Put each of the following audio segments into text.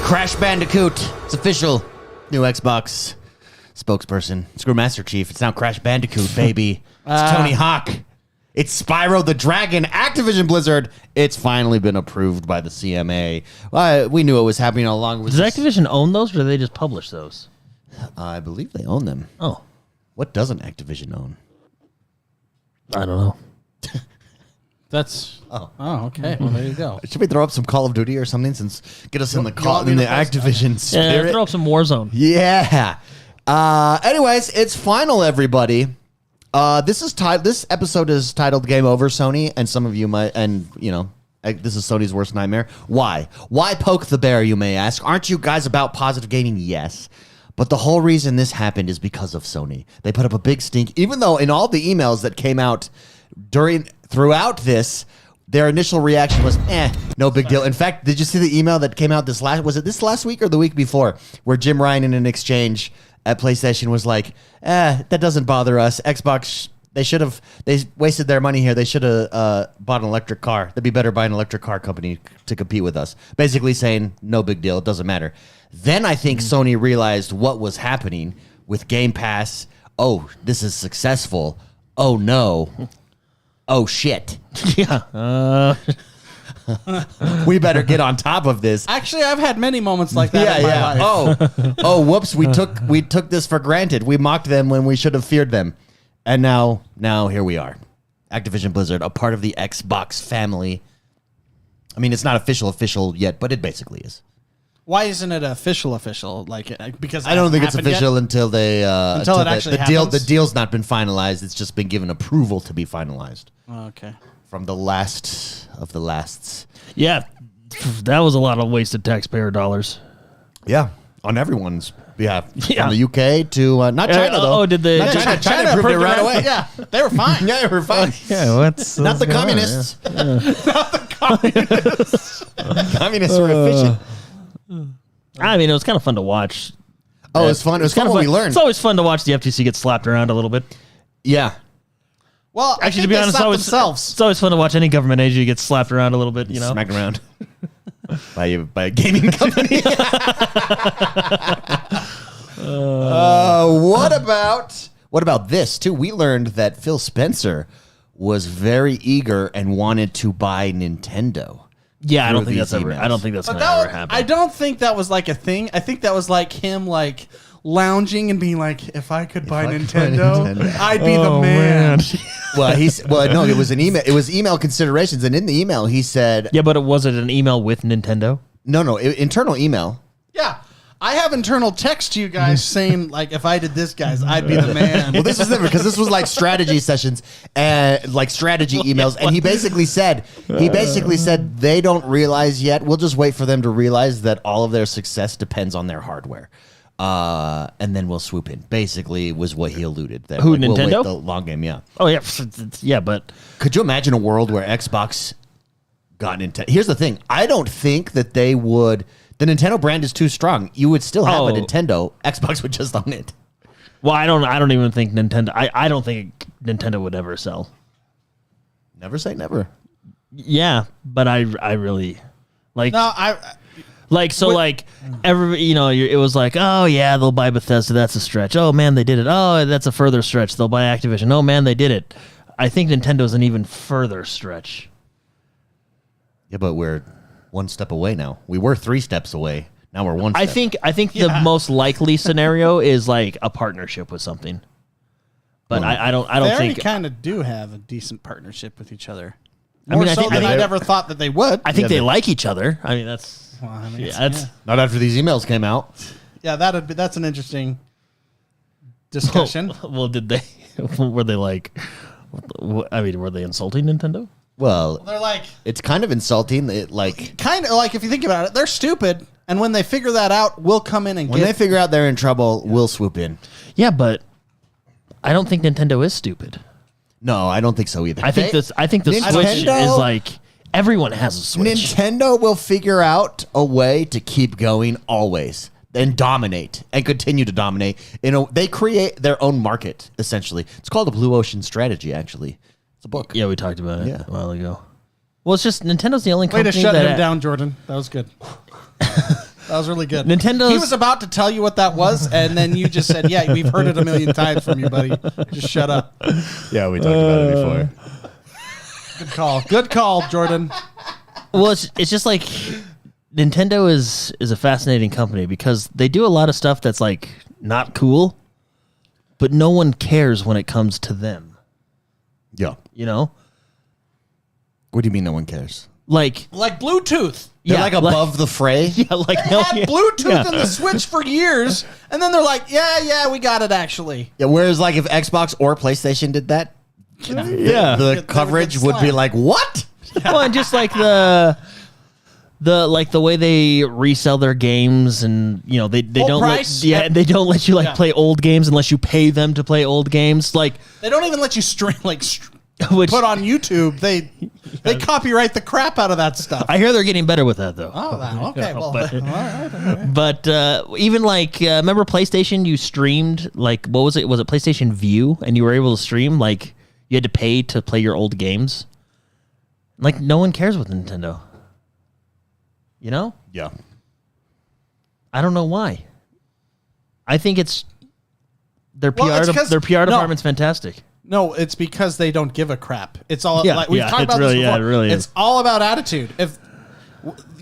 Crash Bandicoot. It's official. New Xbox spokesperson. Screw Master Chief. It's now Crash Bandicoot, baby. It's Tony Hawk. It's Spyro the Dragon. Activision Blizzard. It's finally been approved by the CMA. We knew it was happening all along. Does Activision own those, or do they just publish those? I believe they own them. Oh. What doesn't Activision own? I don't know. That's okay. Well, there you go. Should we throw up some Call of Duty or something? Since get us in the Activision spirit. Yeah, throw up some Warzone. Yeah. Anyways, it's final, everybody. This episode is titled "Game Over, Sony," and some of you might, and you know, this is Sony's worst nightmare. Why? Why poke the bear? You may ask. Aren't you guys about positive gaming? Yes. But the whole reason this happened is because of Sony. They put up a big stink, even though in all the emails that came out throughout this, their initial reaction was, no big deal. In fact, did you see the email that came out this last week or the week before, where Jim Ryan in an exchange at PlayStation was like, that doesn't bother us. Xbox, they wasted their money here. They should have bought an electric car. They'd be better buying an electric car company to compete with us. Basically saying, no big deal. It doesn't matter. Then I think Sony realized what was happening with Game Pass. Oh, this is successful. Oh, no. Oh, shit. Yeah. We better get on top of this. Actually, I've had many moments like that in my life. Oh, whoops. We took this for granted. We mocked them when we should have feared them. And now here we are. Activision Blizzard, a part of the Xbox family. I mean, it's not official yet, but it basically is. Why isn't it official? Like, because I don't think it's official until they until it actually happens? The deal's not been finalized. It's just been given approval to be finalized. Okay. From the last of the lasts. Yeah, that was a lot of wasted taxpayer dollars. Yeah, on everyone's behalf. Yeah. From the UK to not China though. Oh, did they? Not China. China approved it right away. Yeah, they were fine. Yeah, they were fine. Yeah, what's Not the communists. Yeah. Not the communists. Communists were efficient. I mean, it was kind of fun to watch. Oh, it was fun. It was fun what we learned. It's always fun to watch the FTC get slapped around a little bit. Yeah. Well, actually, to be honest, it's always fun to watch any government agency get slapped around a little bit. You know, smacked around by a gaming company. What about this too? We learned that Phil Spencer was very eager and wanted to buy Nintendo. Yeah, I don't think that's ever gonna ever happen. I don't think that was like a thing. I think that was like him like lounging and being like, if I could buy Nintendo, I'd be the man. No, it was an email. It was email considerations, and in the email he said, yeah, but was it an email with Nintendo? No, internal email. Yeah. I have internal text to you guys saying, like, if I did this, guys, I'd be the man. Well, this is different because this was like strategy sessions and like strategy emails. And he basically said they don't realize yet. We'll just wait for them to realize that all of their success depends on their hardware. And then we'll swoop in. Basically was what he alluded. That, Who, like, Nintendo? We'll wait the long game, yeah. Oh, yeah. Yeah, but could you imagine a world where Xbox got Nintendo? Here's the thing. I don't think that they would... The Nintendo brand is too strong. You would still have a Nintendo. Xbox would just own it. Well, I don't even think Nintendo. I don't think Nintendo would ever sell. Never say never. Yeah, but I really like. No, it was like, oh yeah, they'll buy Bethesda. That's a stretch. Oh man, they did it. Oh, that's a further stretch. They'll buy Activision. Oh man, they did it. I think Nintendo's an even further stretch. Yeah, but we're one step away now. We were 3 steps away. Now we're 1 step. I think the most likely scenario is like a partnership with something. But I don't think they kind of do have a decent partnership with each other. I mean, I'd ever thought that they would. I think they like each other. I mean, that's not after these emails came out. Yeah, that's an interesting discussion. Well, did they? Were they like? I mean, were they insulting Nintendo? Well, they're like, it's kind of insulting. Kind of like if you think about it, they're stupid, and when they figure that out, we'll come in and when they figure out they're in trouble, we'll swoop in. Yeah, but I don't think Nintendo is stupid. No, I don't think so either. I think the Switch is like everyone has a Switch. Nintendo will figure out a way to keep going always and dominate and continue to dominate. They create their own market essentially. It's called a blue ocean strategy. Actually, it's a book. Yeah, we talked about it a while ago. Well, it's just Nintendo's the only company way to shut him down, Jordan. That was good. That was really good. Nintendo's- He was about to tell you what that was, and then you just said, "Yeah, we've heard it a million times from you, buddy. Just shut up." Yeah, we talked about it before. Good call. Good call, Jordan. Well, it's just like Nintendo is a fascinating company because they do a lot of stuff that's like not cool, but no one cares when it comes to them. Yeah. You know, What do you mean no one cares? like Like Bluetooth. They're like above the fray? yeah, like They no, had yeah. Bluetooth Yeah. in the Switch for years, and then they're like, "Yeah, we got it actually." Yeah, whereas like if Xbox or PlayStation did that, Yeah. the coverage would be slap. like, what? Well, and just like the like the way they resell their games, and you know they Full don't price? they don't let you like Yeah. play old games unless you pay them to play old games. Like They don't even let you which put on YouTube. They copyright the crap out of that stuff. I hear they're getting better with that though. Oh, wow. Okay. Well, but- all right. But even like remember PlayStation, you streamed like what was it? Was it PlayStation View, and you were able to stream like you had to pay to play your old games. Like no one cares with Nintendo. You know? Yeah. I don't know why. I think it's their PR. Well, it's 'cause- Their PR no. department's fantastic. No, it's because they don't give a crap. It's all Yeah, like we've yeah, talked it's about really- this before. yeah, it really it's is. all about attitude. If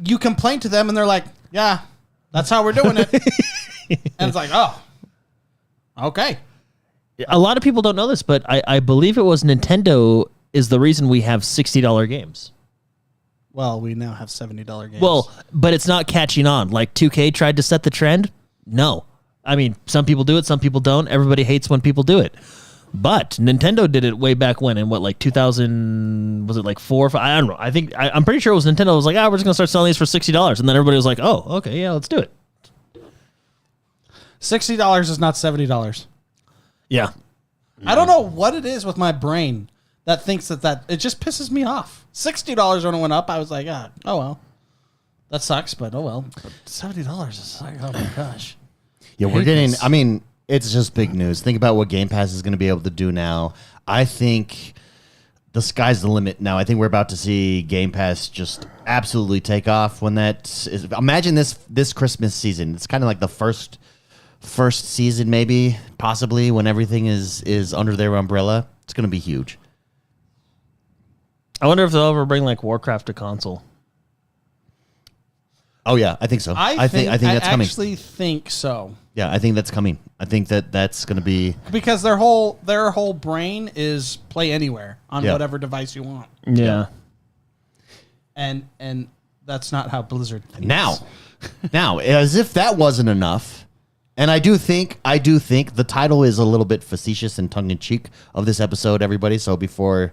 you complain to them and they're like, "Yeah, that's how we're doing it," and it's like, "Oh, okay." A lot of people don't know this, but I believe it was Nintendo is the reason we have $60 games. Well, we now have $70 games. Well, but it's not catching on. Like 2K tried to set the trend. No. I mean, some people do it, some people don't. Everybody hates when people do it. But Nintendo did it way back when in what, like 2000, was it like 4 or 5? I don't know. I'm pretty sure it was Nintendo was like, we're just going to start selling these for $60. And then everybody was like, oh, okay, yeah, let's do it. $60 is not $70. Yeah. I don't know what it is with my brain that thinks that it just pisses me off. $60 when it went up, I was like, oh well, that sucks, but oh well. But $70 is like, oh my gosh. Yeah, we're getting, I mean, it's just big news. Think about what Game Pass is going to be able to do now. I think the sky's the limit now. I think we're about to see Game Pass just absolutely take off when that is. Imagine this Christmas season. It's kind of like the first season, maybe, possibly, when everything is under their umbrella. It's going to be huge. I wonder if they'll ever bring like Warcraft to console. Oh yeah, I think so. I think that's coming. I actually think so. Yeah, I think that's coming. I think that's going to be. Because their whole brain is play anywhere on Yeah. whatever device you want. Yeah. And that's not how Blizzard thinks. Now, as if that wasn't enough, and I do think the title is a little bit facetious and tongue in cheek of this episode, everybody. So before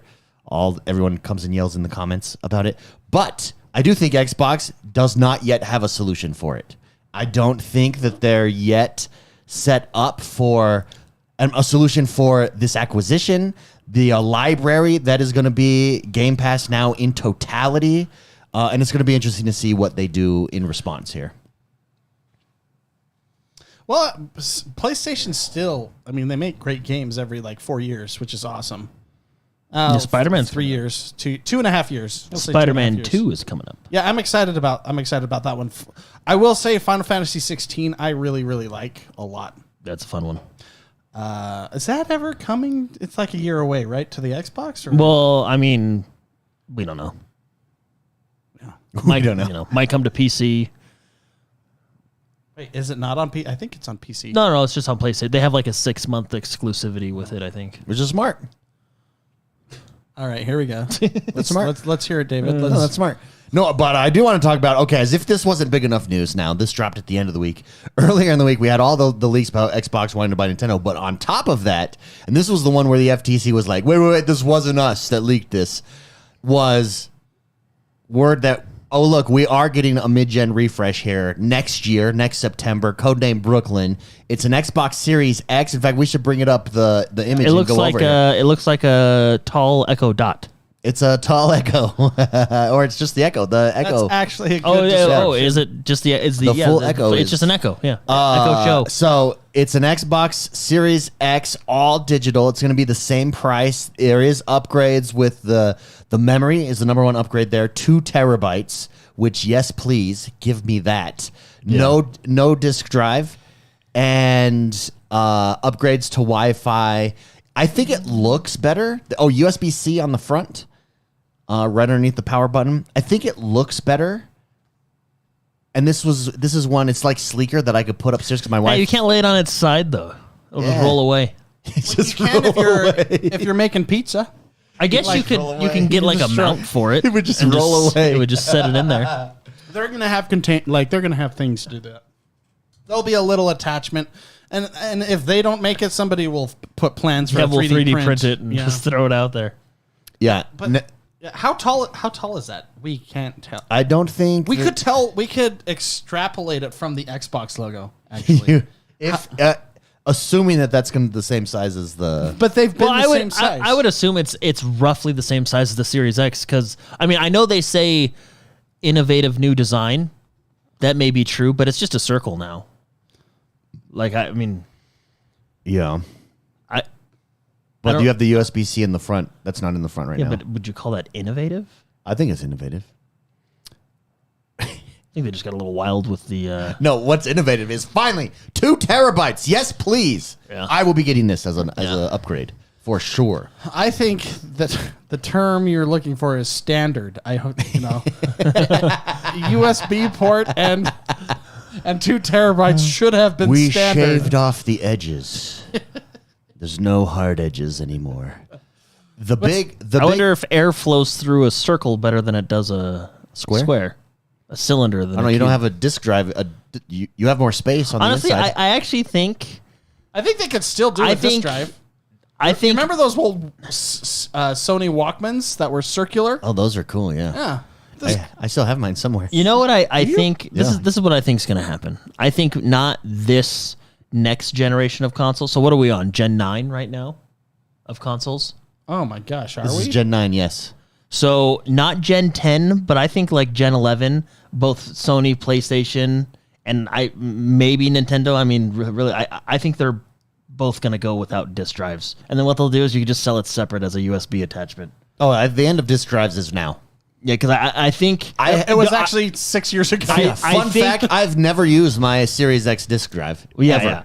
everyone comes and yells in the comments about it, but I do think Xbox does not yet have a solution for it. I don't think that they're yet set up for a solution for this acquisition, the library that is going to be Game Pass now in totality, and it's going to be interesting to see what they do in response here. Well, PlayStation still, I mean, they make great games every like 4 years, which is awesome. Spider-Man's 3 years, 2.5 years. We'll say 2.5 Spider-Man years. 2 is coming up. Yeah, I'm excited about that one. I will say Final Fantasy 16 I really, really like a lot. That's a fun one. Is that ever coming? It's like a year away, right, to the Xbox? Or? Well, I mean, we don't know. Yeah. Might, don't know. Might come to PC. Wait, is it not on P? I think it's on PC. No, it's just on PlayStation. They have like a 6-month exclusivity with it, I think. Which is smart. All right, here we go. That's smart. Let's hear it, David. No, that's smart. No, but I do want to talk about, okay, as if this wasn't big enough news now, this dropped at the end of the week. Earlier in the week, we had all the leaks about Xbox wanting to buy Nintendo, but on top of that, and this was the one where the FTC was like, wait, this wasn't us that leaked this, was word that, oh, look, we are getting a mid-gen refresh here next year, next September, codename Brooklyn. It's an Xbox Series X. In fact, we should bring it up, the image, It looks and go like over it. it looks like a tall Echo Dot. It's a tall Echo, or it's just the Echo. The Echo. That's actually a good Oh, yeah, description. is it just The full Echo It's is- just an Echo, yeah. Echo Show. So it's an Xbox Series X, all digital. It's going to be the same price. There is upgrades with the memory is the number one upgrade there, 2 terabytes. Which, yes, please give me that. no disk drive, and upgrades to Wi-Fi. I think it looks better. Oh, USB-C on the front, right underneath the power button. I think it looks better. And this is one. It's like sleeker that I could put upstairs because my wife. Hey, you can't lay it on its side though. It'll just Yeah. roll away. just You can roll away. if you're making pizza. I guess like you roll can away. get like a just mount for it. It would just and roll away. It would just set it in there. They're gonna have they're gonna have things to do that. There'll be a little attachment, and if they don't make it, somebody will put plans for Yeah, a we'll 3D, print it and just throw it out there. Yeah, But how tall is that? We can't tell. I don't think We could tell. We could extrapolate it from the Xbox logo. Actually, if assuming that that's going to be the same size as the. but they've been Well, the same size. I would assume it's roughly the same size as the Series X because I mean I know they say innovative new design. That may be true, but it's just a circle now. Like I mean, Yeah, I but don't- you have the USB-C in the front. That's not in the front right yeah, now. but would you call that innovative? I think it's innovative. I think they just got a little wild with the. No, what's innovative is finally 2 terabytes. Yes, please. Yeah. I will be getting this as an upgrade for sure. I think that the term you're looking for is standard. I hope USB port and 2 terabytes should have been We standard. shaved off the edges. There's no hard edges anymore. I wonder if air flows through a circle better than it does a Square? a cylinder. Than I don't know. You don't have a disk drive. You have more space on Honestly, the inside. I actually think. I think they could still do I a disk think- drive. I think. Remember those old Sony Walkmans that were circular? Oh, those are cool. Yeah. Yeah. This- I still have mine somewhere. You know what I think Yeah. this is what I think is going to happen. I think not this next generation of consoles. So what are we on? Gen 9 right now of consoles? oh my gosh, are This we? is Gen 9, yes. So not Gen 10, but I think like Gen 11, both Sony, PlayStation, and maybe Nintendo. I mean, really, I think they're both going to go without disk drives. And then what they'll do is you can just sell it separate as a USB attachment. Oh, at the end of disk drives is now. Yeah, because I think it was actually 6 years ago. Fun fact, I've never used my Series X disk drive. Yeah, ever. yeah.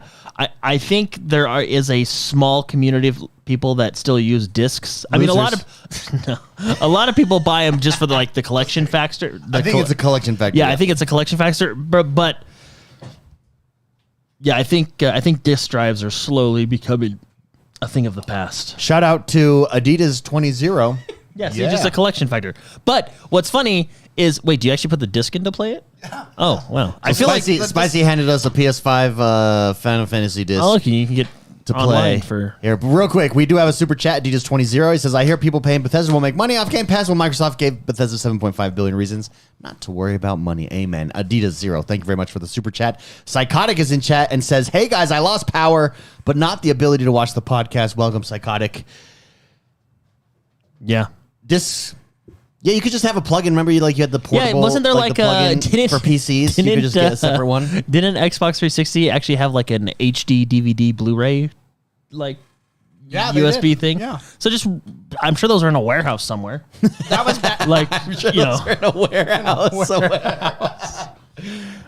I think there is a small community of people that still use discs. I mean, a lot of people buy them just for the collection factor. I think it's a collection factor. Yeah, I think it's a collection factor. But yeah, I think disc drives are slowly becoming a thing of the past. Shout out to Adidas 20. Yes, it's just a collection factor. But what's funny is, wait, do you actually put the disc in to play it? Yeah. Oh, wow. I feel like Spicy handed us a PS5 Final Fantasy disc. oh, look, you can get to online play. for. Here, but real quick, we do have a super chat. Adidas 20. He says, I hear people paying Bethesda will make money off Game Pass when Microsoft gave Bethesda 7.5 billion reasons not to worry about money. Amen. Adidas 0. Thank you very much for the super chat. Psychotic is in chat and says, hey guys, I lost power, but not the ability to watch the podcast. Welcome, Psychotic. Yeah. Discs. Yeah, you could just have a plug-in. Remember, you had the portable. Yeah, wasn't there the plug-in didn't- for PCs? You could just get a separate one. Didn't Xbox 360 actually have like an HD DVD Blu-ray Yeah, they USB did. thing? Yeah. So I'm sure those are in a warehouse somewhere. That was back, In a warehouse somewhere.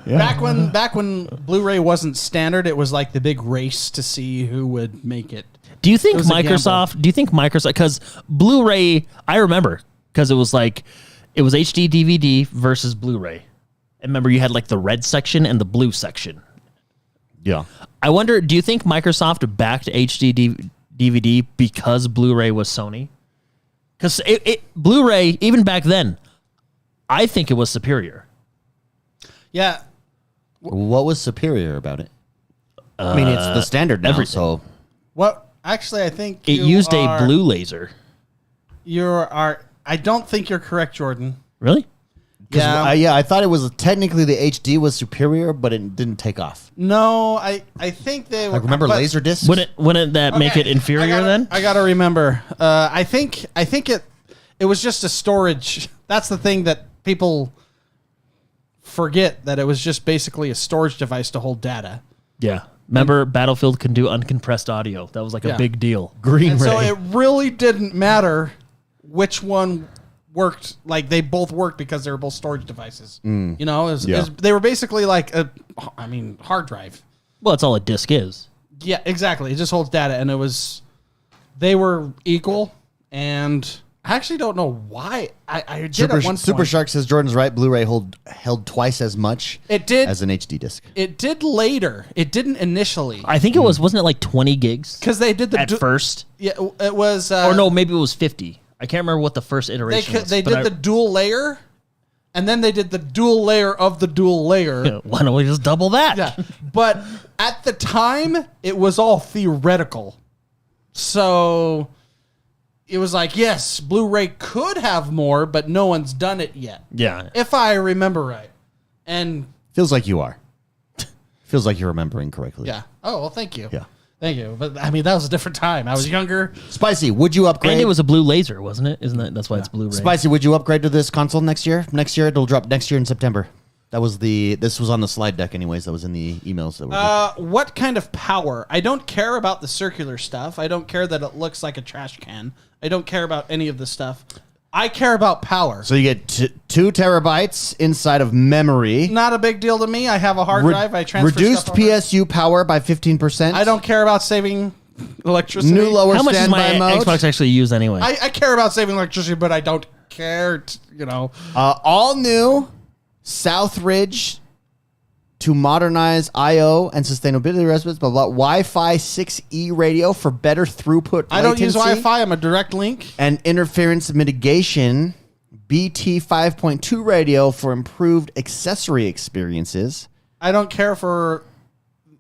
back when Blu-ray wasn't standard. It was like the big race to see who would make it. Do you think It was a Microsoft? Do you think Microsoft? Because Blu-ray, I remember because it was HD DVD versus Blu-ray. And remember, you had like the red section and the blue section. Yeah. I wonder, do you think Microsoft backed HD DVD because Blu-ray was Sony? Because Blu-ray, even back then, I think it was superior. Yeah, What was superior about it? I mean, it's the standard now, everything. so well, actually, I think It used a blue laser. I don't think you're correct, Jordan. Really? Yeah. I thought it was technically the HD was superior, but it didn't take off. No, I think they. Like remember but- Laserdisc? Wouldn't that make it Okay, inferior then? I gotta remember. I think it was just a storage. That's the thing that people forget, that it was just basically a storage device to hold data. Yeah. Remember, Battlefield can do uncompressed audio. That was like a Yeah. big deal. Green And Ray. so it really didn't matter which one worked, like they both worked because they were both storage devices. You know, Yeah. they were basically like hard drive. Well, that's all a disc is. Yeah, exactly. It just holds data, and they were equal, and I actually don't know why. I did at one point. Super Shark says Jordan's right. Blu-ray held twice as much It did. as an HD disc. It did later. It didn't initially. I think it wasn't it like 20 gigs Because they did the... at first? Yeah, it was... Or no, maybe it was 50. I can't remember what the first iteration was. They did the dual layer, and then they did the dual layer of the dual layer. Why don't we just double that? Yeah. But at the time, it was all theoretical. So... It was like, yes, Blu-ray could have more, but no one's done it yet. Yeah. If I remember right. And Feels like you are. Feels like you're remembering correctly. yeah. Oh, well, thank you. Yeah. Thank you. But I mean, that was a different time. I was younger. Spicy, would you upgrade? And it was a blue laser, wasn't it? Isn't that? That's why it's Blu-ray. Spicy, would you upgrade to this console next year? Next year, it'll drop next year in September. This was on the slide deck anyways. That was in the emails that were. What kind of power? I don't care about the circular stuff. I don't care that it looks like a trash can. I don't care about any of the stuff. I care about power. So you get 2 terabytes inside of memory. Not a big deal to me. I have a hard drive. I transfer Reduced stuff over. PSU power by 15%. I don't care about saving electricity. New lower How much does standby my mode. Xbox actually use anyway? I care about saving electricity, but I don't care. All new Southridge to modernize I/O and sustainability respects, blah, blah, Wi-Fi 6E radio for better throughput I don't use latency Wi-Fi. I'm a direct link. and interference mitigation. BT 5.2 radio for improved accessory experiences. I don't care for.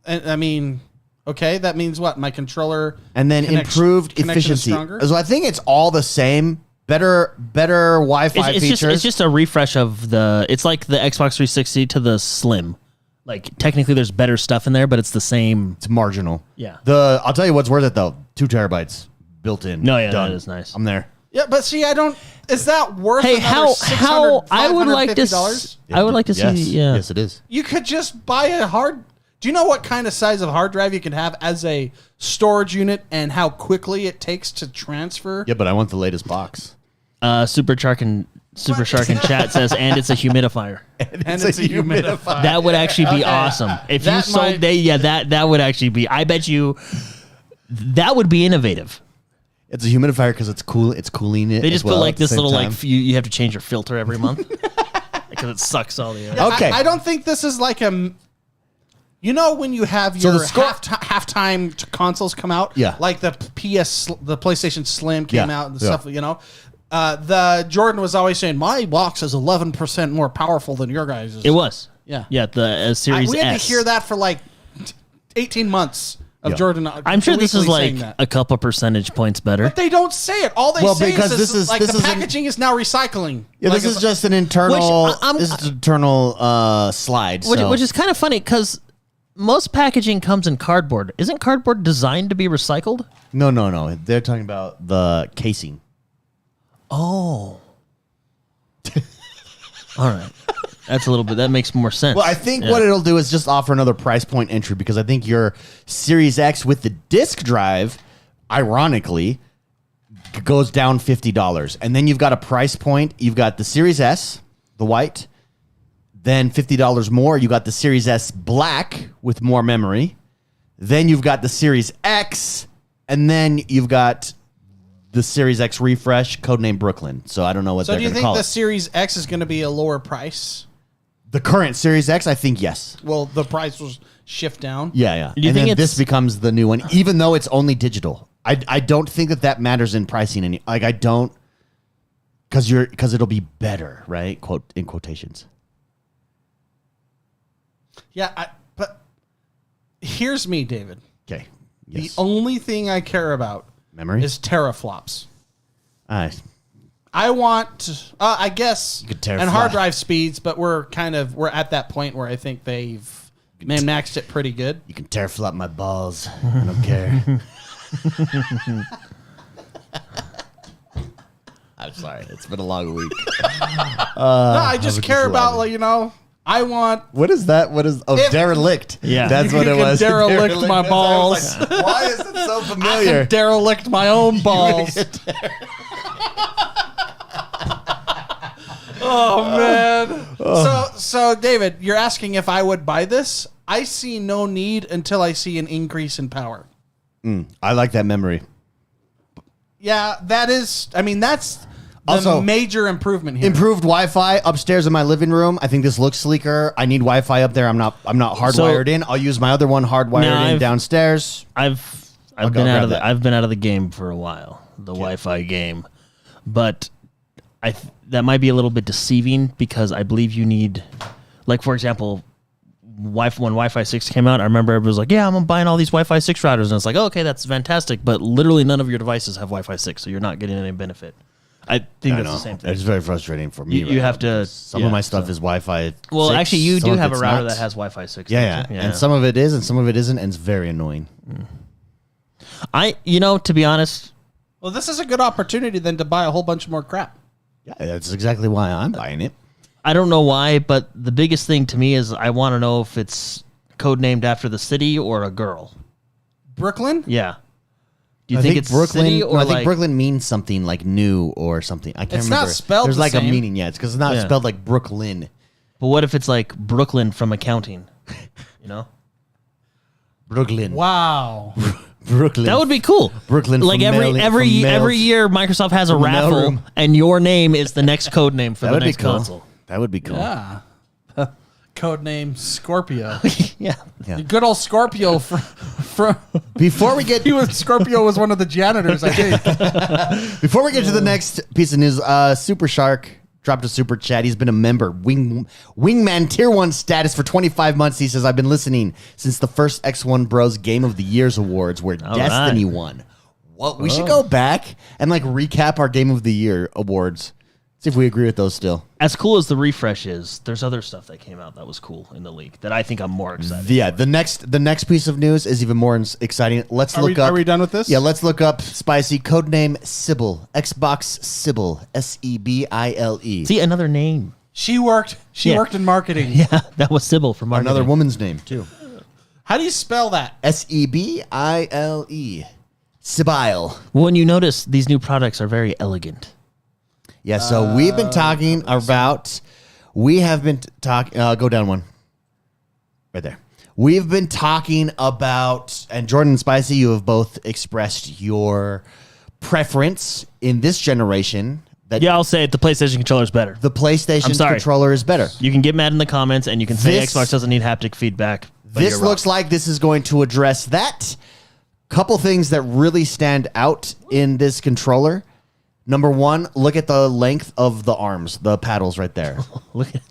I mean, okay, that means what? My controller And then improved connection is efficiency. stronger? So I think it's all the same. Better Wi-Fi it's features. it's just a refresh of the. It's like the Xbox 360 to the Slim. Like technically, there's better stuff in there, but it's the same. It's marginal. Yeah. I'll tell you what's worth it though. 2 terabytes built in. No, yeah, Done. that is nice. I'm there. Yeah, but see, I don't. Is that worth? Hey, another how I would like to. $650? I would like to Yes. see. Yeah. Yes, it is. You could just buy a hard. Do you know what kind of size of hard drive you can have as a storage unit, and how quickly it takes to transfer? Yeah, but I want the latest box. Super Shark in chat says, and it's a humidifier. And it's a humidifier. That would actually be awesome. If you That sold, might- that would actually be. I bet you that would be innovative. It's a humidifier because it's cool. It's cooling it. They just as well put at like the this same little time. like you have to change your filter every month because it sucks all the air. Okay. I don't think this is like a. You know when you have So your the score- halftime consoles come out, Yeah. like the PlayStation Slim came Yeah. out and the Yeah. stuff. The Jordan was always saying my box is 11% more powerful than your guys'. It was. Yeah. Yeah, the Series we had S. to hear that for like 18 months of Yeah. Jordan. I'm sure this is weekly like saying that. a couple percentage points better. But they don't say it. All they Well, say because is this is- like this the is an- packaging is now recycling. Yeah, Like this is if- just an internal. Which I'm- this is an internal slide. So. Which is kind of funny because most packaging comes in cardboard. Isn't cardboard designed to be recycled? no. They're talking about the casing. Oh. All right. That's a little bit. That makes more sense. Well, I think Yeah. what it'll do is just offer another price point entry because I think your Series X with the disc drive, ironically, goes down $50. And then you've got a price point. You've got the Series S, the white. Then $50 more. You got the Series S black with more memory. Then you've got the Series X. And then you've got the Series X refresh, codename Brooklyn. So I don't know what So they're do you going to think call the it. Series X is going to be a lower price? The current Series X, I think yes. Well, the price will shift down. Yeah. Do you And think then it's- this becomes the new one, even though it's only digital. I don't think that matters in pricing any. Like I don't, because it'll be better, right? Quote in quotations. Yeah, but here's me, David. Okay. Yes. The only thing I care about Memory is teraflops. I I want, I guess, could and teraflop. hard drive speeds, but we're at that point where I think they've maxed it pretty good. You can teraflop my balls. I don't care. I'm sorry. It's been a long week. No, I just was care just about, laughing. I want. What is that? What is? Oh, If- derelict. Yeah. That's You what it can was. derelict my I was balls. like, why is it so I familiar? can derelict my own balls. Oh man. So David, you're asking if I would buy this? I see no need until I see an increase in power. I like that memory. Yeah, that's the Also, major improvement here. Improved Wi-Fi upstairs in my living room. I think this looks sleeker. I need Wi-Fi up there. I'm not hardwired in. I'll use my other one hardwired in downstairs. I've I'll been grab out of that. I've been out of the game for a while, the Wi-Fi game, but that might be a little bit deceiving because I believe you need, like for example, when Wi-Fi 6 came out, I remember everybody was like, "Yeah, I'm buying all these Wi-Fi 6 routers," and it's like, oh, "Okay, that's fantastic," but literally none of your devices have Wi-Fi 6, so you're not getting any benefit. I think that's the same thing. It's very frustrating for me. You have to. Some of my stuff is Wi-Fi. Well, 6, actually, you some do of have a it's router not. that has Wi-Fi 6. Yeah, don't you? and some of it is, and some of it isn't, and it's very annoying. To be honest, Well, this is a good opportunity then to buy a whole bunch more crap. Yeah, that's exactly why I'm buying it. I don't know why, but the biggest thing to me is I want to know if it's codenamed after the city or a girl. Brooklyn? Yeah. Do you think it's Brooklyn? city or No, I think like Brooklyn means something like new or something. I can't It's remember. not spelled There's the like a same. meaning. Yeah, it's because it's not Yeah. spelled like Brooklyn. But what if it's like Brooklyn from accounting? You know? Brooklyn. Wow. Brooklyn. That would be cool. Brooklyn Like from every mail- every from mails- every year Microsoft has a from the raffle mailroom. and your name is the next code name for That the would be next cool. console. That would be cool. Yeah. Codename Scorpio. Yeah. Yeah. Good old Scorpio from Before we get Scorpio was one of the janitors, I think. to the next piece of news, Super Shark dropped a super chat. He's been a member, Wingman Tier 1 status for 25 months. He says, I've been listening since the first Xonebros Game of the Year's Awards where All Destiny right. won. Well, we should go back and like recap our Game of the Year awards. See if we agree with those still. As cool as the refresh is, there's other stuff that came out that was cool in the leak that I think I'm more excited. Yeah, the next piece of news is even more exciting. Let's look up. Are we done with this? Yeah, let's look up Spicy codename Sybil. Xbox Sybil. Sebile. See, another name. She worked in marketing. Yeah, that was Sybil from marketing. Another woman's name too. How do you spell that? Sebile. Sibile. When you notice, these new products are very elegant. Yeah, so we've been talking about. We have been talking. Go down one. Right there. We've been talking about, and Jordan and Spicy, you have both expressed your preference in this generation that Yeah, I'll say it. The PlayStation controller is better. the PlayStation I'm sorry. controller is better. You can get mad in the comments, and you can say This- Xbox doesn't need haptic feedback. but This you're wrong. looks like this is going to address that. Couple things that really stand out in this controller. Number one, look at the length of the arms, the paddles right there. Look at,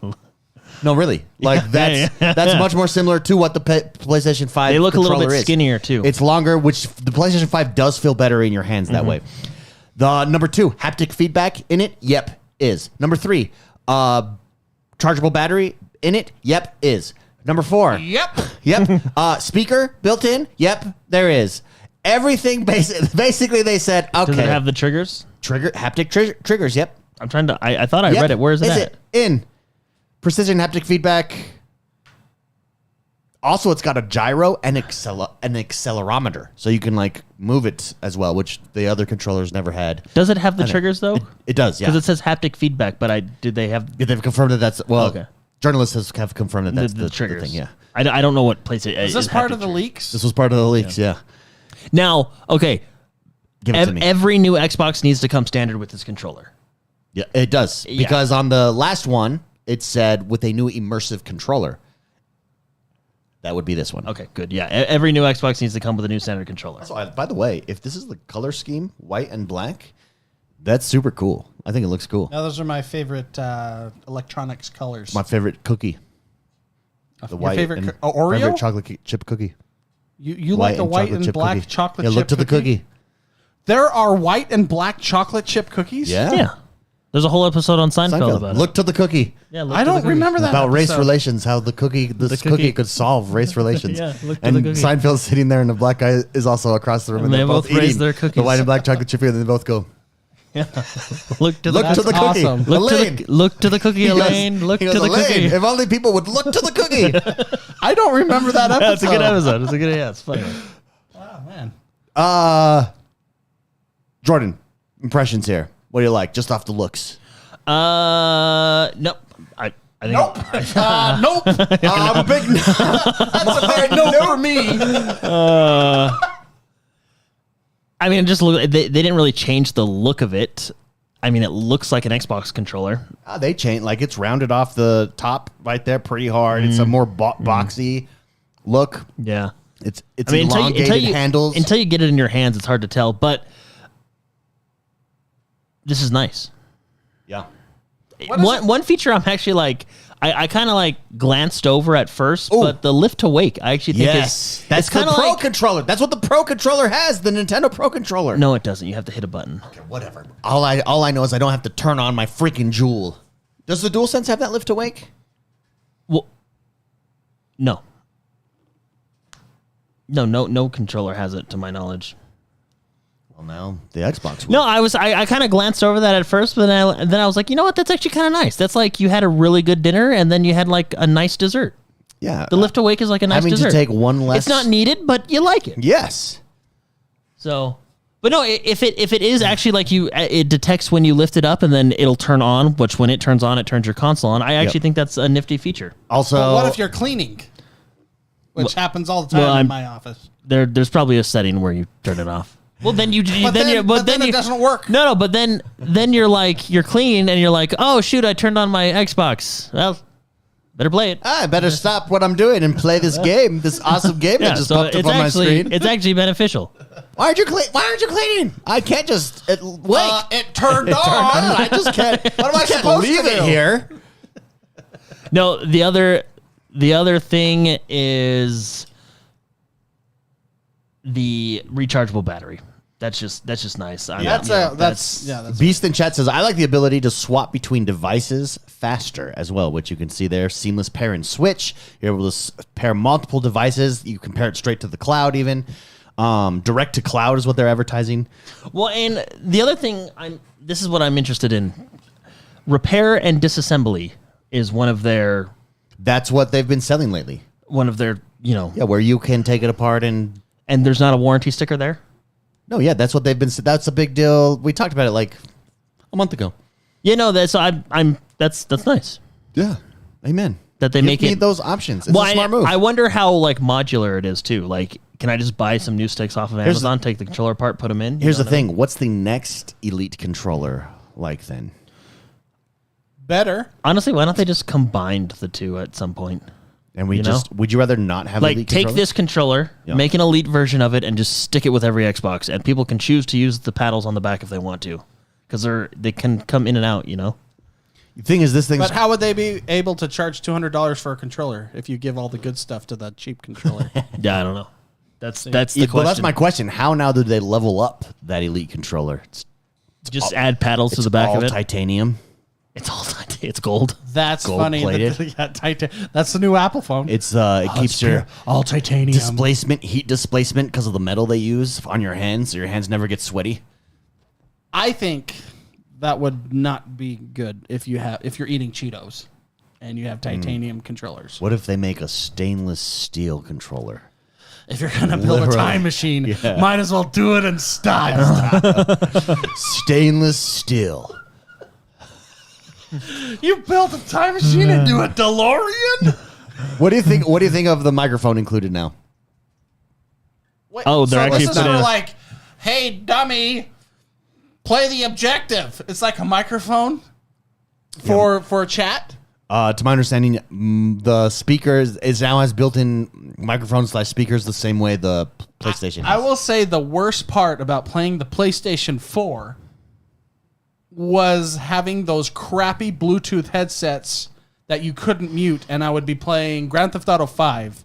No, really. Like that's yeah. that's much more similar to what the PlayStation 5 they look a little controller bit is. skinnier too. It's longer, which the PlayStation 5 does feel better in your hands that way. The number two, haptic feedback in it, yep, is. Number three, chargeable battery in it, yep, is. Number four, Yep. yep. Speaker built in, yep, there is. Everything basically they said, okay. Does it have the triggers? Triggers, yep. I'm trying to. I thought I Yep. read it. Where is it at? In precision haptic feedback. Also, it's got a gyro and an accelerometer, so you can like move it as well, which the other controllers never had. Does it have the triggers though? It does, yeah. Because it says haptic feedback, but did they have Yeah, they've confirmed that that's well. Okay. Journalists have confirmed that that's the triggers? thing. Yeah, I don't know what place it Is this part haptic of the triggers. leaks? this was part of the leaks. Yeah, Now, okay, give it to me. every new Xbox needs to come standard with this controller. Yeah, it does Yeah. because on the last one it said with a new immersive controller. That would be this one. Okay, good. Yeah, every new Xbox needs to come with a new standard controller. So, by the way, if this is the color scheme, white and black, that's super cool. I think it looks cool. Now, those are my favorite electronics colors. My favorite cookie. The Your white favorite and Oreo? favorite chocolate chip cookie. You like the white and chip black cookie. chocolate Yeah, chip look to the cookie. There are white and black chocolate chip cookies? Yeah. Yeah, there's a whole episode on Seinfeld, Seinfeld. about Look to the cookie. it. Yeah, look I to the don't cookie. remember that About race episode. relations, how the cookie this cookie- cookie could solve race relations. Yeah, look to and the cookie. Seinfeld's sitting there, and the black guy is also across the room, And and they they're both both raise eating their the cookies. white and black chocolate chip, and they both go, Look to the "Look to the That's cookie, awesome. Elaine." Look to the cookie, He goes- Elaine. Look he to goes, the "Elaine, cookie. If only people would look to the cookie. I don't remember that episode. That's a good episode. It's a good. Yeah, it's funny. Oh, man. Jordan, impressions here. What do you like, just off the looks? Nope. I think Nope. Nope. I'm a big. That's a big no for me. I mean, just look. They didn't really change the look of it. I mean, it looks like an Xbox controller. They changed, like it's rounded off the top right there pretty hard. It's a more boxy look. Yeah. It's elongated handles. Until you get it in your hands, it's hard to tell. But this is nice. Yeah. One feature I'm actually like, I kind of like glanced over at first, but the lift to wake, I actually think is that's the Pro controller. That's what the Pro controller has, the Nintendo Pro controller. No, it doesn't. You have to hit a button. Okay, whatever. All I know is I don't have to turn on my freaking Jewel. Does the DualSense have that lift to wake? Well, no. No controller has it to my knowledge. Well, now the Xbox will. No, I kind of glanced over that at first, but then I was like, you know what? That's actually kind of nice. That's like you had a really good dinner and then you had like a nice dessert. Yeah. The lift awake is like a nice having dessert. to take one less. It's not needed, but you like it. Yes. So, but no, if it is actually like it detects when you lift it up and then it'll turn on, which when it turns on, it turns your console on. I actually think that's a nifty feature. Also, But what if you're cleaning? Which happens all the time in my office. There's probably a setting where you turn it off. Well, then then it doesn't work. No, but then you're like you're cleaning and you're like, oh shoot, I turned on my Xbox. Well, better play it. I better stop what I'm doing and play this game, this awesome game that just popped up on my screen. It's actually beneficial. Why aren't you cleaning? I can't just wait. It turned on. I just can't. What am I supposed to do here? No, the other thing is the rechargeable battery. That's just nice. That's Beast in chat says, I like the ability to swap between devices faster as well, which you can see there. Seamless pair and switch. You're able to pair multiple devices. You can pair it straight to the cloud even. Direct to cloud is what they're advertising. Well, and the other thing, this is what I'm interested in. Repair and disassembly is one of their... That's what they've been selling lately. One of their, Yeah, where you can take it apart and there's not a warranty sticker there? No, yeah, that's what they've been. That's a big deal. We talked about it like a month ago. Yeah, no, that's nice. Yeah, amen. That they make those options. It's a smart move. I wonder how like modular it is too. Like, can I just buy some new sticks off of Amazon, take the controller apart, put them in? Here's the thing: what's the next Elite controller like then? better. Honestly, why don't they just combine the two at some point? And would you rather not have like Elite take controllers? this controller, make an Elite version of it, and just stick it with every Xbox, and people can choose to use the paddles on the back if they want to, because they can come in and out. The thing is, this thing. But how would they be able to charge $200 for a controller if you give all the good stuff to the cheap controller? Yeah, I don't know. That's the question. Well, that's my question. How now do they level up that Elite controller? Just add paddles to the back of it. Titanium. It's all it's gold. That's Gold funny. plated. That's the new Apple phone. It's it keeps your all titanium heat displacement because of the metal they use on your hands, so your hands never get sweaty. I think that would not be good if you're eating Cheetos and you have titanium controllers. What if they make a stainless steel controller? If you're gonna build a time machine, might as well do it in style. Stainless steel. You built a time machine into a DeLorean? What do you think? What do you think of the microphone included now? Wait, Oh, they're actually this is putting like, hey, dummy, play the objective. It's like a microphone for chat. To my understanding, the speakers now has built-in microphones / speakers the same way the PlayStation has. I will say the worst part about playing the PlayStation 4 was having those crappy Bluetooth headsets that you couldn't mute, and I would be playing Grand Theft Auto 5,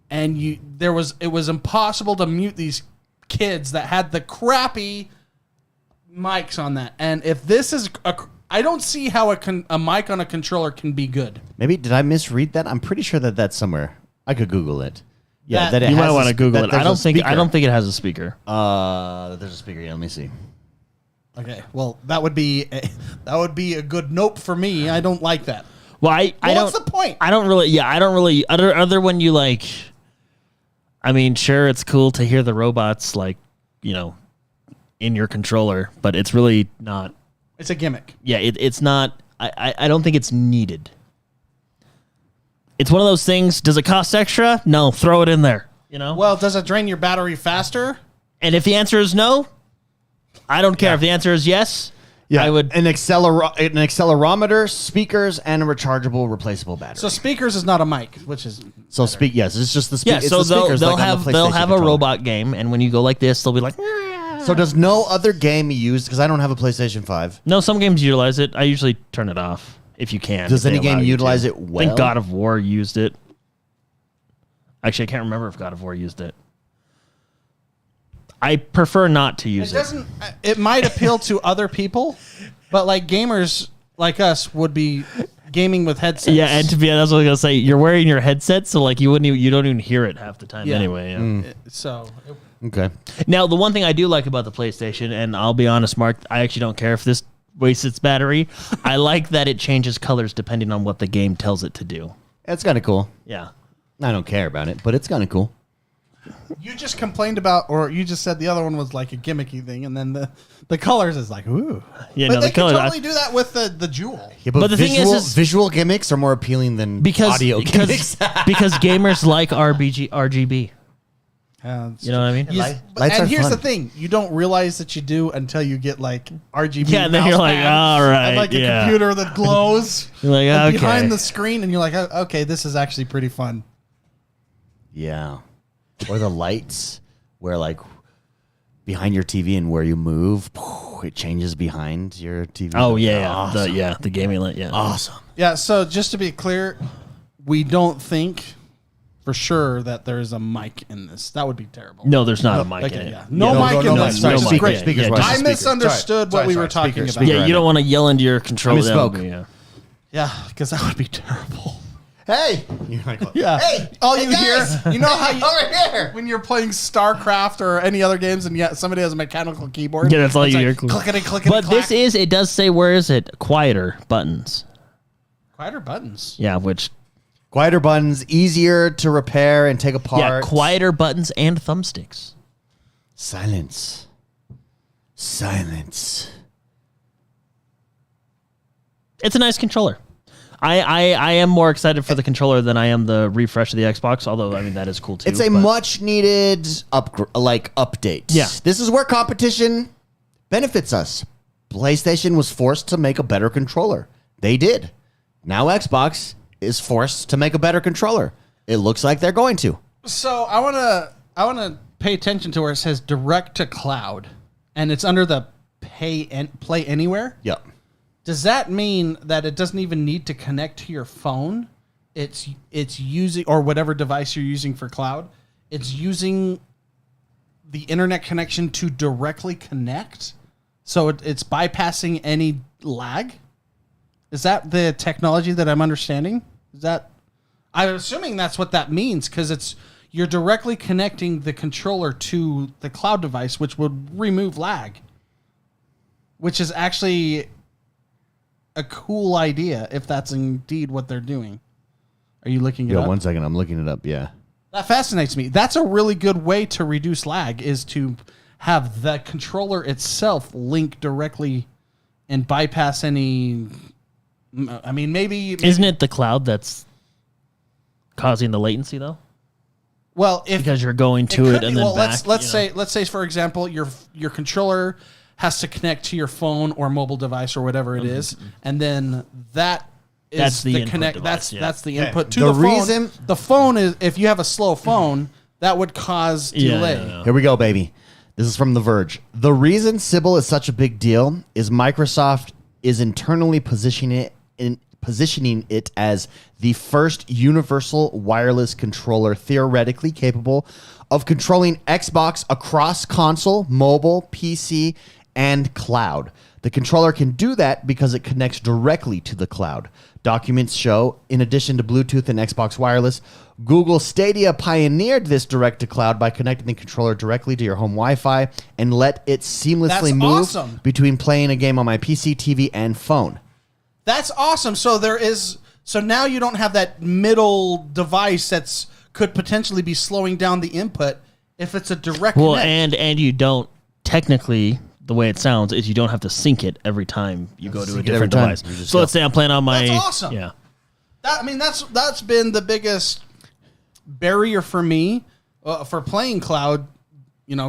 and it was impossible to mute these kids that had the crappy mics on that. And if this is I don't see how a mic on a controller can be good. Maybe did I misread that? I'm pretty sure that's somewhere. I could Google it. Yeah, That- that it You has might want to Google it. I don't think it it has a speaker. There's a speaker. Yeah, let me see. Okay, well that would be a good nope for me. I don't like that. Well, I don't. What's the point? I don't really. Yeah, I don't really. Other when you like. I mean, sure, it's cool to hear the robots in your controller, but it's really not It's a gimmick. Yeah, it's not. I don't think it's needed. It's one of those things. Does it cost extra? No, throw it in there. You know. Well, does it drain your battery faster? And if the answer is no, I don't care. If the answer is yes, Yeah, I would. an accelerometer, speakers, and a rechargeable replaceable battery. So speakers is not a mic, which is So speak. Yes, it's just the Yeah, speakers. so they'll like on the have PlayStation a controller. robot game, and when you go like this, they'll be like. So does no other game use? Because I don't have a PlayStation 5. No, some games utilize it. I usually turn it off if you can. Does if any they allow game you utilize to. it I well? think God of War used it. Actually, I can't remember if God of War used it. I prefer not to use it doesn't. It might appeal to other people, but like gamers like us would be gaming with headsets. Yeah, and to be honest, I was gonna say you're wearing your headset, so like you don't even hear it half the time Yeah. anyway. Yeah. So Okay. Now, the one thing I do like about the PlayStation, and I'll be honest, Mark, I actually don't care if this wastes its battery. I like that it changes colors depending on what the game tells it to do. It's kind of cool. Yeah. I don't care about it, but it's kind of cool. you just complained about, or you just said the other one was like a gimmicky thing, and then the colors is like ooh. Yeah, But no, they the can colors. totally do that with the Jewel. Yeah, But the thing is visual gimmicks are more appealing than audio gimmicks. because gamers like RGB. You know what I mean? Lights are and here's fun. the thing: you don't realize that you do until you get like RGB. Yeah, and then you're mouse like, pad all right, and like a yeah. computer that glows. You're like, and okay. behind the screen, and you're like, oh, okay, this is actually pretty fun. Yeah. Or the lights where like behind your TV and where you move, it changes behind your TV. Oh yeah, Awesome. the gaming light. Yeah. Awesome. Yeah. So just to be clear, we don't think for sure that there's a mic in this. That would be terrible. No, there's not a mic Okay, in it. yeah. No Yeah, mic in this. no Which is mic. great. Yeah, Speakers. yeah, wise just I speakers. misunderstood what we were talking Speakers, about. speaker Yeah, you don't want to yell into your controller. That would misspoke. be, yeah. Yeah, because that would be terrible. Hey. You're like, Yeah. Hey. All hey, you guys. hear, you know how you, Over here. when you're playing StarCraft or any other games, and yet somebody has a mechanical keyboard. Yeah, that's all it's you like hear. Clickety, clickety, But clack. it does say, where is it? Quieter buttons. Quieter buttons. Yeah, which Quieter buttons, easier to repair and take apart. yeah, quieter buttons and thumbsticks. Silence. Silence. It's a nice controller. I am more excited for the controller than I am the refresh of the Xbox. Although I mean that is cool too. It's a but- much needed update. Yeah. This is where competition benefits us. PlayStation was forced to make a better controller. They did. Now Xbox is forced to make a better controller. It looks like they're going to. So I wanna pay attention to where it says direct to cloud, and it's under the play anywhere. Yep. Does that mean that it doesn't even need to connect to your phone? It's using, or whatever device you're using for cloud. It's using the internet connection to directly connect. So it's bypassing any lag. Is that the technology that I'm understanding? I'm assuming that's what that means, because you're directly connecting the controller to the cloud device, which would remove lag. Which is actually a cool idea if that's indeed what they're doing. Are you looking it Yeah, up? 1 second. I'm looking it up. Yeah. That fascinates me. That's a really good way to reduce lag, is to have the controller itself link directly and bypass any. I mean, maybe Isn't it the cloud that's causing the latency though? well, if Because you're going to could it be. and then Well, back. let's say for example, your controller has to connect to your phone or mobile device or whatever it is, and then that is That's the input connect. device, yeah. That's the input to The the phone. reason- The phone is, if you have a slow phone, that would cause delay. Yeah. Here we go, baby. This is from The Verge. The reason Sybil is such a big deal is Microsoft is internally positioning it as the first universal wireless controller theoretically capable of controlling Xbox across console, mobile, PC, and cloud. The controller can do that because it connects directly to the cloud. Documents show, in addition to Bluetooth and Xbox Wireless, Google Stadia pioneered this direct-to-cloud by connecting the controller directly to your home Wi-Fi and let it seamlessly That's move awesome. between playing a game on my PC, TV, and phone. That's awesome. So now you don't have that middle device could potentially be slowing down the input if it's a direct Well, connect. and you don't technically the way it sounds is you don't have to sync it every time you go to a sync it every different time. device. You just So go. let's say I'm playing on my. That's awesome. Yeah. That's been the biggest barrier for me for playing cloud.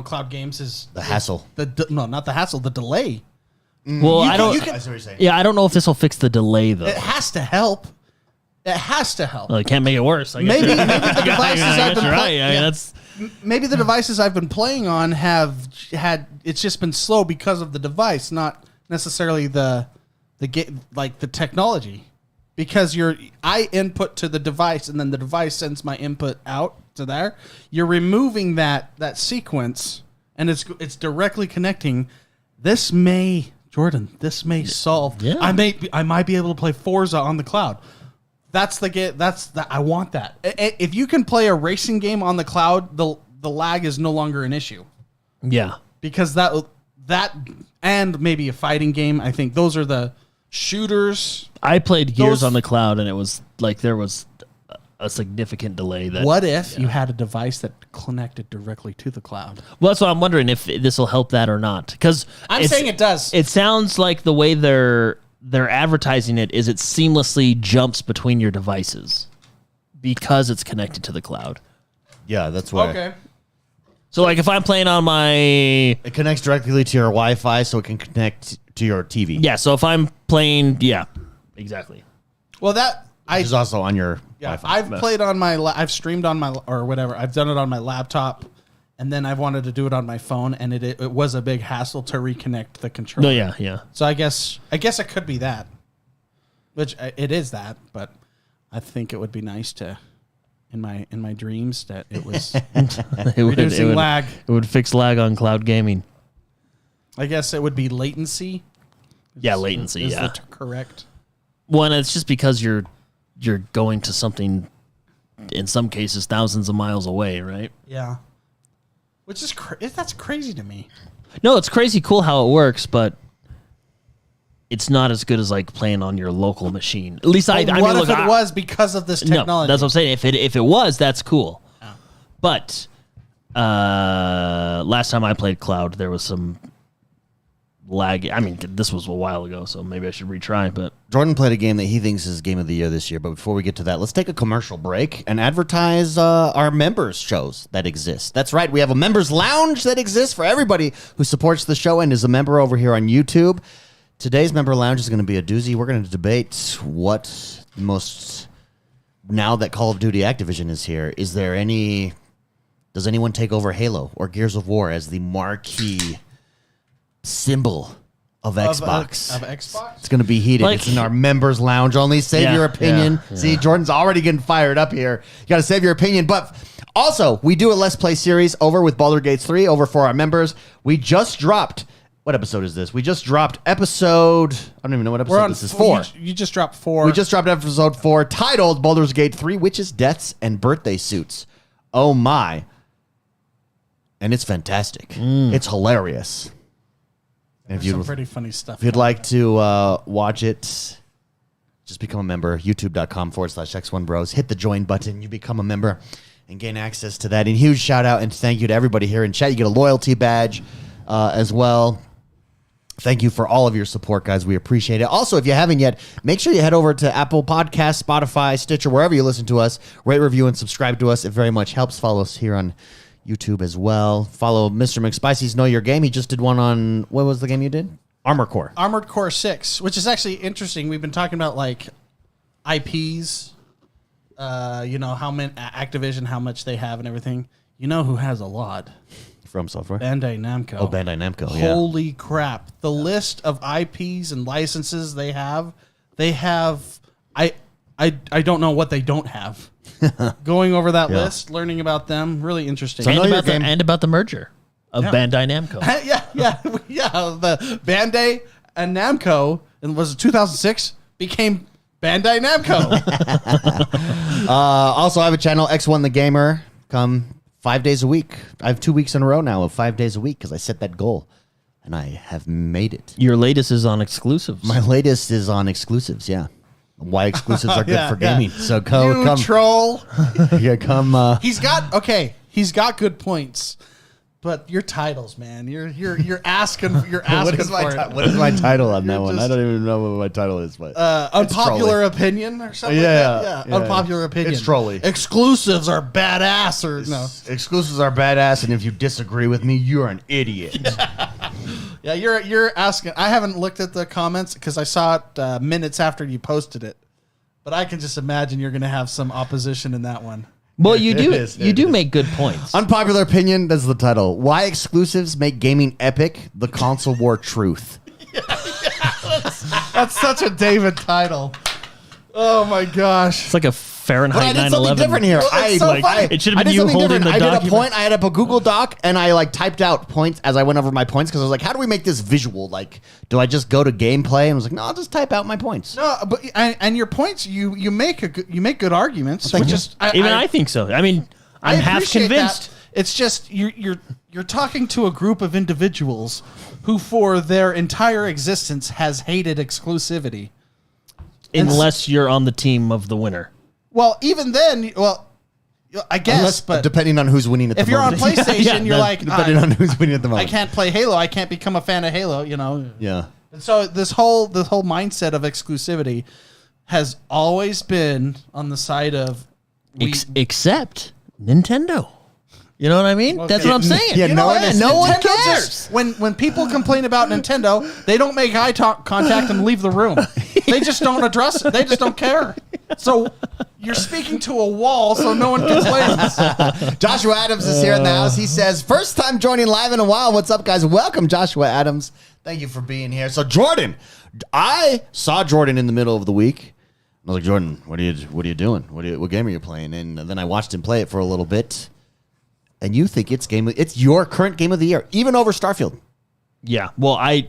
Cloud games is The hassle. No, not the hassle. The delay. Well, I don't. You can- I see what you're saying. Yeah, I don't know if this will fix the delay though. It has to help. It has to help. Well, it can't make it worse. I guess. Maybe the devices I've been right. I mean, that's maybe the devices I've been playing on have had it's just been slow because of the device, not necessarily the technology. Because I input to the device and then the device sends my input out to there. You're removing that sequence and it's directly connecting. This may solve. Yeah. I might be able to play Forza on the cloud. I want that. If you can play a racing game on the cloud, the lag is no longer an issue. yeah. Because that and maybe a fighting game, I think those are the shooters. I played Gears Those- on the cloud, and it was like there was a significant delay. That What if you had a device that connected directly to the cloud? Well, that's what I'm wondering if this will help that or not. Because I'm saying it does. It sounds like the way they're advertising it is it seamlessly jumps between your devices because it's connected to the cloud. Yeah, that's why. Okay. So, like, if I'm playing on my It connects directly to your Wi-Fi, so it can connect to your TV. yeah, so if I'm playing exactly. Well, Which is also on your Yeah, Wi-Fi. I've played on I've streamed on my or whatever. I've done it on my laptop, and then I've wanted to do it on my phone, and it was a big hassle to reconnect the controller. No, yeah. So I guess it could be that, which it is that, but I think it would be nice to, in my dreams, that it was It would, reducing lag. It would fix lag on cloud gaming. I guess it would be latency. Yeah, latency. Is Yeah. the correct? One, it's just because you're going to something, in some cases, thousands of miles away, right? Yeah. Which is that's crazy to me. No, it's crazy cool how it works, but it's not as good as like playing on your local machine. At least I mean, What look, if it was because of this technology? No, that's what I'm saying. If it was, that's cool. Oh. But last time I played cloud, there was some lag. I mean, this was a while ago, so maybe I should retry. But Jordan played a game that he thinks is game of the year this year. But before we get to that, let's take a commercial break and advertise our members shows that exist. That's right. We have a members lounge that exists for everybody who supports the show and is a member over here on YouTube. Today's member lounge is going to be a doozy. We're going to debate what most, now that Call of Duty Activision is here, does anyone take over Halo or Gears of War as the marquee symbol of Xbox? Of Xbox? It's going to be heated. Like- It's in our members lounge only. Save Yeah, your opinion. yeah. See, Jordan's already getting fired up here. You got to save your opinion. But also, we do a Let's Play series over with Baldur's Gate 3 over for our members. We just dropped, what episode is this? We just dropped episode, I don't even know what episode this is. 4. You just dropped 4. We just dropped episode 4 titled Baldur's Gate 3 Witches, Deaths, and Birthday Suits. Oh my. And it's fantastic. It's hilarious. And if some pretty funny stuff. If you'd like to watch it, just become a member. YouTube.com/X1Bros. Hit the join button. You become a member and gain access to that. And huge shout out and thank you to everybody here in chat. You get a loyalty badge as well. Thank you for all of your support, guys. We appreciate it. Also, if you haven't yet, make sure you head over to Apple Podcasts, Spotify, Stitcher, wherever you listen to us. Rate, review, and subscribe to us. It very much helps. Follow us here on YouTube as well. Follow Mr. McSpicy's Know Your Game. He just did one on, what was the game you did? Armored Core. Armored Core 6, which is actually interesting. We've been talking about like IPs, how many Activision, how much they have and everything. You know who has a lot? From Software. Bandai Namco. Oh, Bandai Namco, yeah. Holy crap. The list of IPs and licenses they have, I don't know what they don't have. Going over that Yeah. list, learning about them, really interesting. So I know your game. And about the merger of Yeah. Bandai Namco. yeah. The Bandai and Namco, and was it 2006, became Bandai Namco. Also, I have a channel, X1 the Gamer. Come 5 days a week. I have 2 weeks in a row now of 5 days a week because I set that goal, and I have made it. Your latest is on exclusives. My latest is on exclusives, yeah. Why exclusives are good Yeah, for yeah. gaming. So You come, troll. yeah, come. He's got good points. But your titles, man, you're asking for it. What is my title on that You're one? I just- don't even know what my title is, but Unpopular opinion or something Yeah, like that? yeah. Unpopular opinion. It's trolly. Exclusives are badass or no. exclusives are badass, and if you disagree with me, you're an idiot. Yeah, you're asking. I haven't looked at the comments because I saw it minutes after you posted it. But I can just imagine you're going to have some opposition in that one. Well, you do. is, You it do is. make good points. Unpopular opinion. That's the title. Why exclusives make gaming epic? The console war truth. That's such a David title. Oh my gosh. It's like a Fahrenheit But I did 9/11. something different here. Well, it's so funny. It should I have been did you something holding different. the I did a document. point. I had up a Google Doc, and I typed out points as I went over my points because I was like, "How do we make this visual? Like, do I just go to gameplay?" And I was like, "No, I'll just type out my points." No, but and your points you make good arguments. thank Which you. is Even I think so. I mean, I I'm half appreciate convinced. that. It's just you're talking to a group of individuals who, for their entire existence, has hated exclusivity. Unless you're on the team of the winner. Well, even then, I guess, Unless, but depending on who's winning at the if you're on moment. PlayStation, Yeah, you're that- like, depending on who's winning at the I moment. can't play Halo. I can't become a fan of Halo. You know. Yeah. And so this whole mindset of exclusivity has always been on the side of Except Nintendo. You know what I mean? That's what I'm saying. Yeah, You know no what? one- no one Nintendo cares. just- when people complain about Nintendo, they don't make eye contact and leave the room. They just don't address it. They just don't care. So you're speaking to a wall, so no one complains. Joshua Adams is here in the house. He says, first time joining live in a while. What's up, guys? Welcome, Joshua Adams. Thank you for being here. So, Jordan, I saw Jordan in the middle of the week. I was like, Jordan, what are you doing? What game are you playing? And then I watched him play it for a little bit. And you think it's your current game of the year, even over Starfield. Yeah. Well, I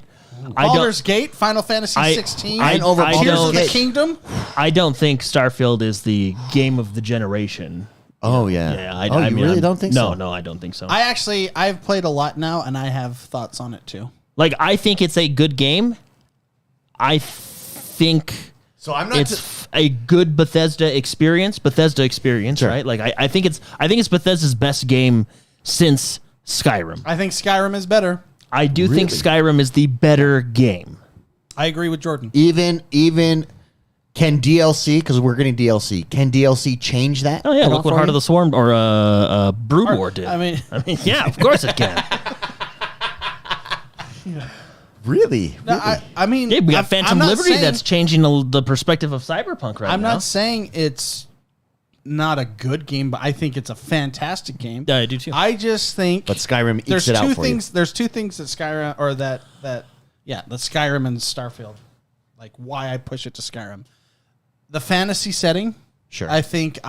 Baldur's don't. Gate, Final Fantasy 16, I over I Tears Baldur's of the Gate. Kingdom. I don't think Starfield is the game of the generation. Oh, yeah. Yeah. I mean, really don't think so? No, I don't think so. I've played a lot now, and I have thoughts on it too. Like, I think it's a good game. I think So I'm not. it's a good Bethesda experience, Sure. right? Like, I think it's Bethesda's best game since Skyrim. I think Skyrim is better. I do think Really? Skyrim is the better game. I agree with Jordan. even can DLC, because we're getting DLC, can DLC change that? Oh yeah, at all look what for Heart you? of the Swarm or Brood War did. I mean, yeah, of course it can. Really? no, I mean, Yeah, we got I'm Phantom not Liberty saying- that's changing the perspective of Cyberpunk right I'm now. not saying it's not a good game, but I think it's a fantastic game. Yeah, I do too. I just think But Skyrim eats there's it out two for things. There's two things that Skyrim or that Skyrim and Starfield, like why I push it to Skyrim. The fantasy setting. Sure. I think you.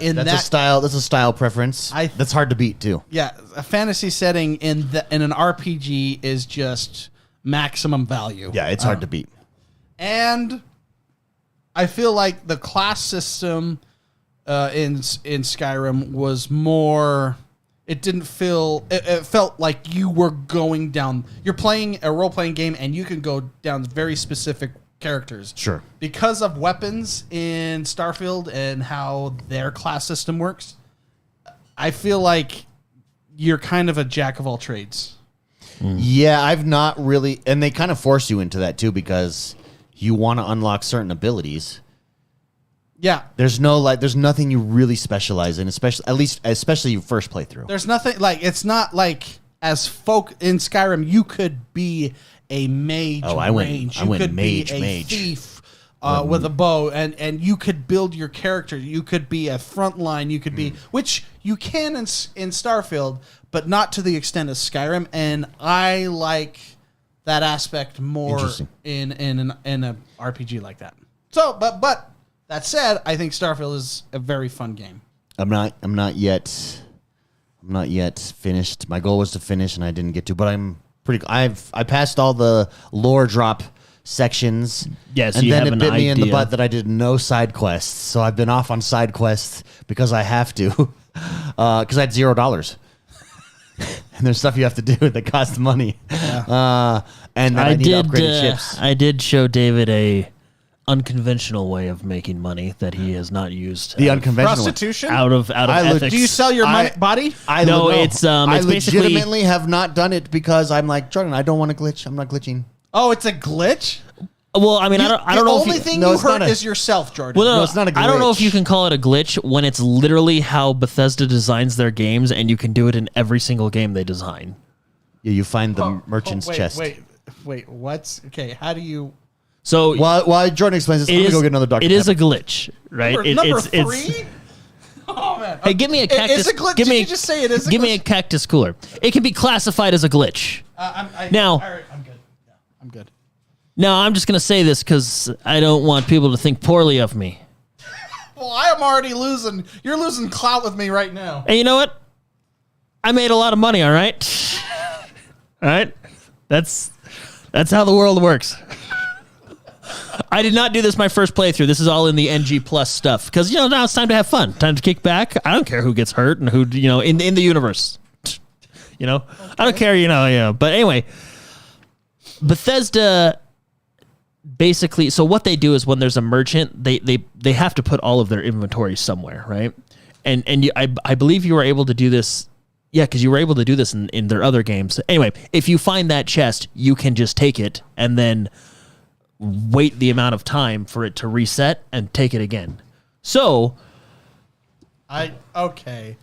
in That's that a style. That's a style preference. That's hard to beat too. yeah, a fantasy setting in an RPG is just maximum value. Yeah, it's hard to beat. And I feel like the class system in Skyrim was more. It didn't feel. It felt like you were going down. You're playing a role playing game, and you can go down very specific characters. Sure. Because of weapons in Starfield and how their class system works, I feel like you're kind of a jack of all trades. Yeah, I've not really, and they kind of force you into that too because you want to unlock certain abilities. Yeah. There's nothing you really specialize in, especially your first playthrough. There's nothing like it's not like as folk in Skyrim you could be a mage I went range. You could mage. be a thief with a bow and you could build your character. You could be a frontline, you could be which you can in Starfield, but not to the extent of Skyrim, and I like that aspect more Interesting. in a RPG like that. So, but that said, I think Starfield is a very fun game. I'm not yet finished. My goal was to finish, and I didn't get to. But I'm pretty. I passed all the lore drop sections. Yeah, so and you then have it an bit me in the idea. butt that I did no side quests. So I've been off on side quests because I have to, because I had $0. And there's stuff you have to do that costs money. And then I need upgraded ships. I did show David unconventional way of making money that he has not used. The unconventional one. Prostitution? out of ethics. Do you sell your body? No, it's I basically- legitimately have not done it because I'm like, Jordan, I don't want to glitch. I'm not glitching. Oh, it's a glitch? Well, I mean, I don't know. The If only you, thing No, you it's hurt not a- is yourself, Jordan. well, no, No, it's not a I don't know if glitch. you can call it a glitch when it's literally how Bethesda designs their games, and you can do it in every single game they design. Yeah, you find the merchant's wait, chest. Wait, what's... Okay, how do you... So While Jordan explains this, I'm going to go get another Dr. It is Pepper. a glitch, right? Number three? Oh, man. Hey, give me a It cactus. is a glitch. Give Did me, you just say it is a Give me glitch? a cactus cooler. It can be classified as a glitch. Now- All right, I'm good. Yeah, I'm good. Now, I'm just going to say this because I don't want people to think poorly of me. Well, I am already losing. You're losing clout with me right now. And you know what? I made a lot of money, all right? All right? That's how the world works. I did not do this my first playthrough. This is all in the NG Plus stuff. Because, now it's time to have fun. Time to kick back. I don't care who gets hurt and who, in the universe. I don't care, But anyway, Bethesda basically, so what they do is when there's a merchant, they have to put all of their inventory somewhere, right? And I believe you were able to do this. Yeah, because you were able to do this in their other games. Anyway, if you find that chest, you can just take it and then wait the amount of time for it to reset and take it again. So, Okay.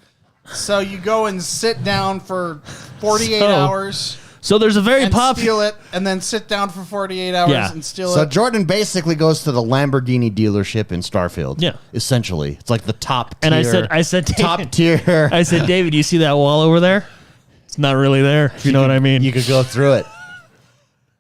So you go and sit down for 48 So- hours so there's a very and popular. steal it, and then sit down for 48 hours Yeah. and steal So it. Jordan basically goes to the Lamborghini dealership in Starfield. Yeah. Essentially. It's like the top tier. And I said, top David, tier. I said, David, you see that wall over there? It's not really there. If you know what I mean. You could go through it.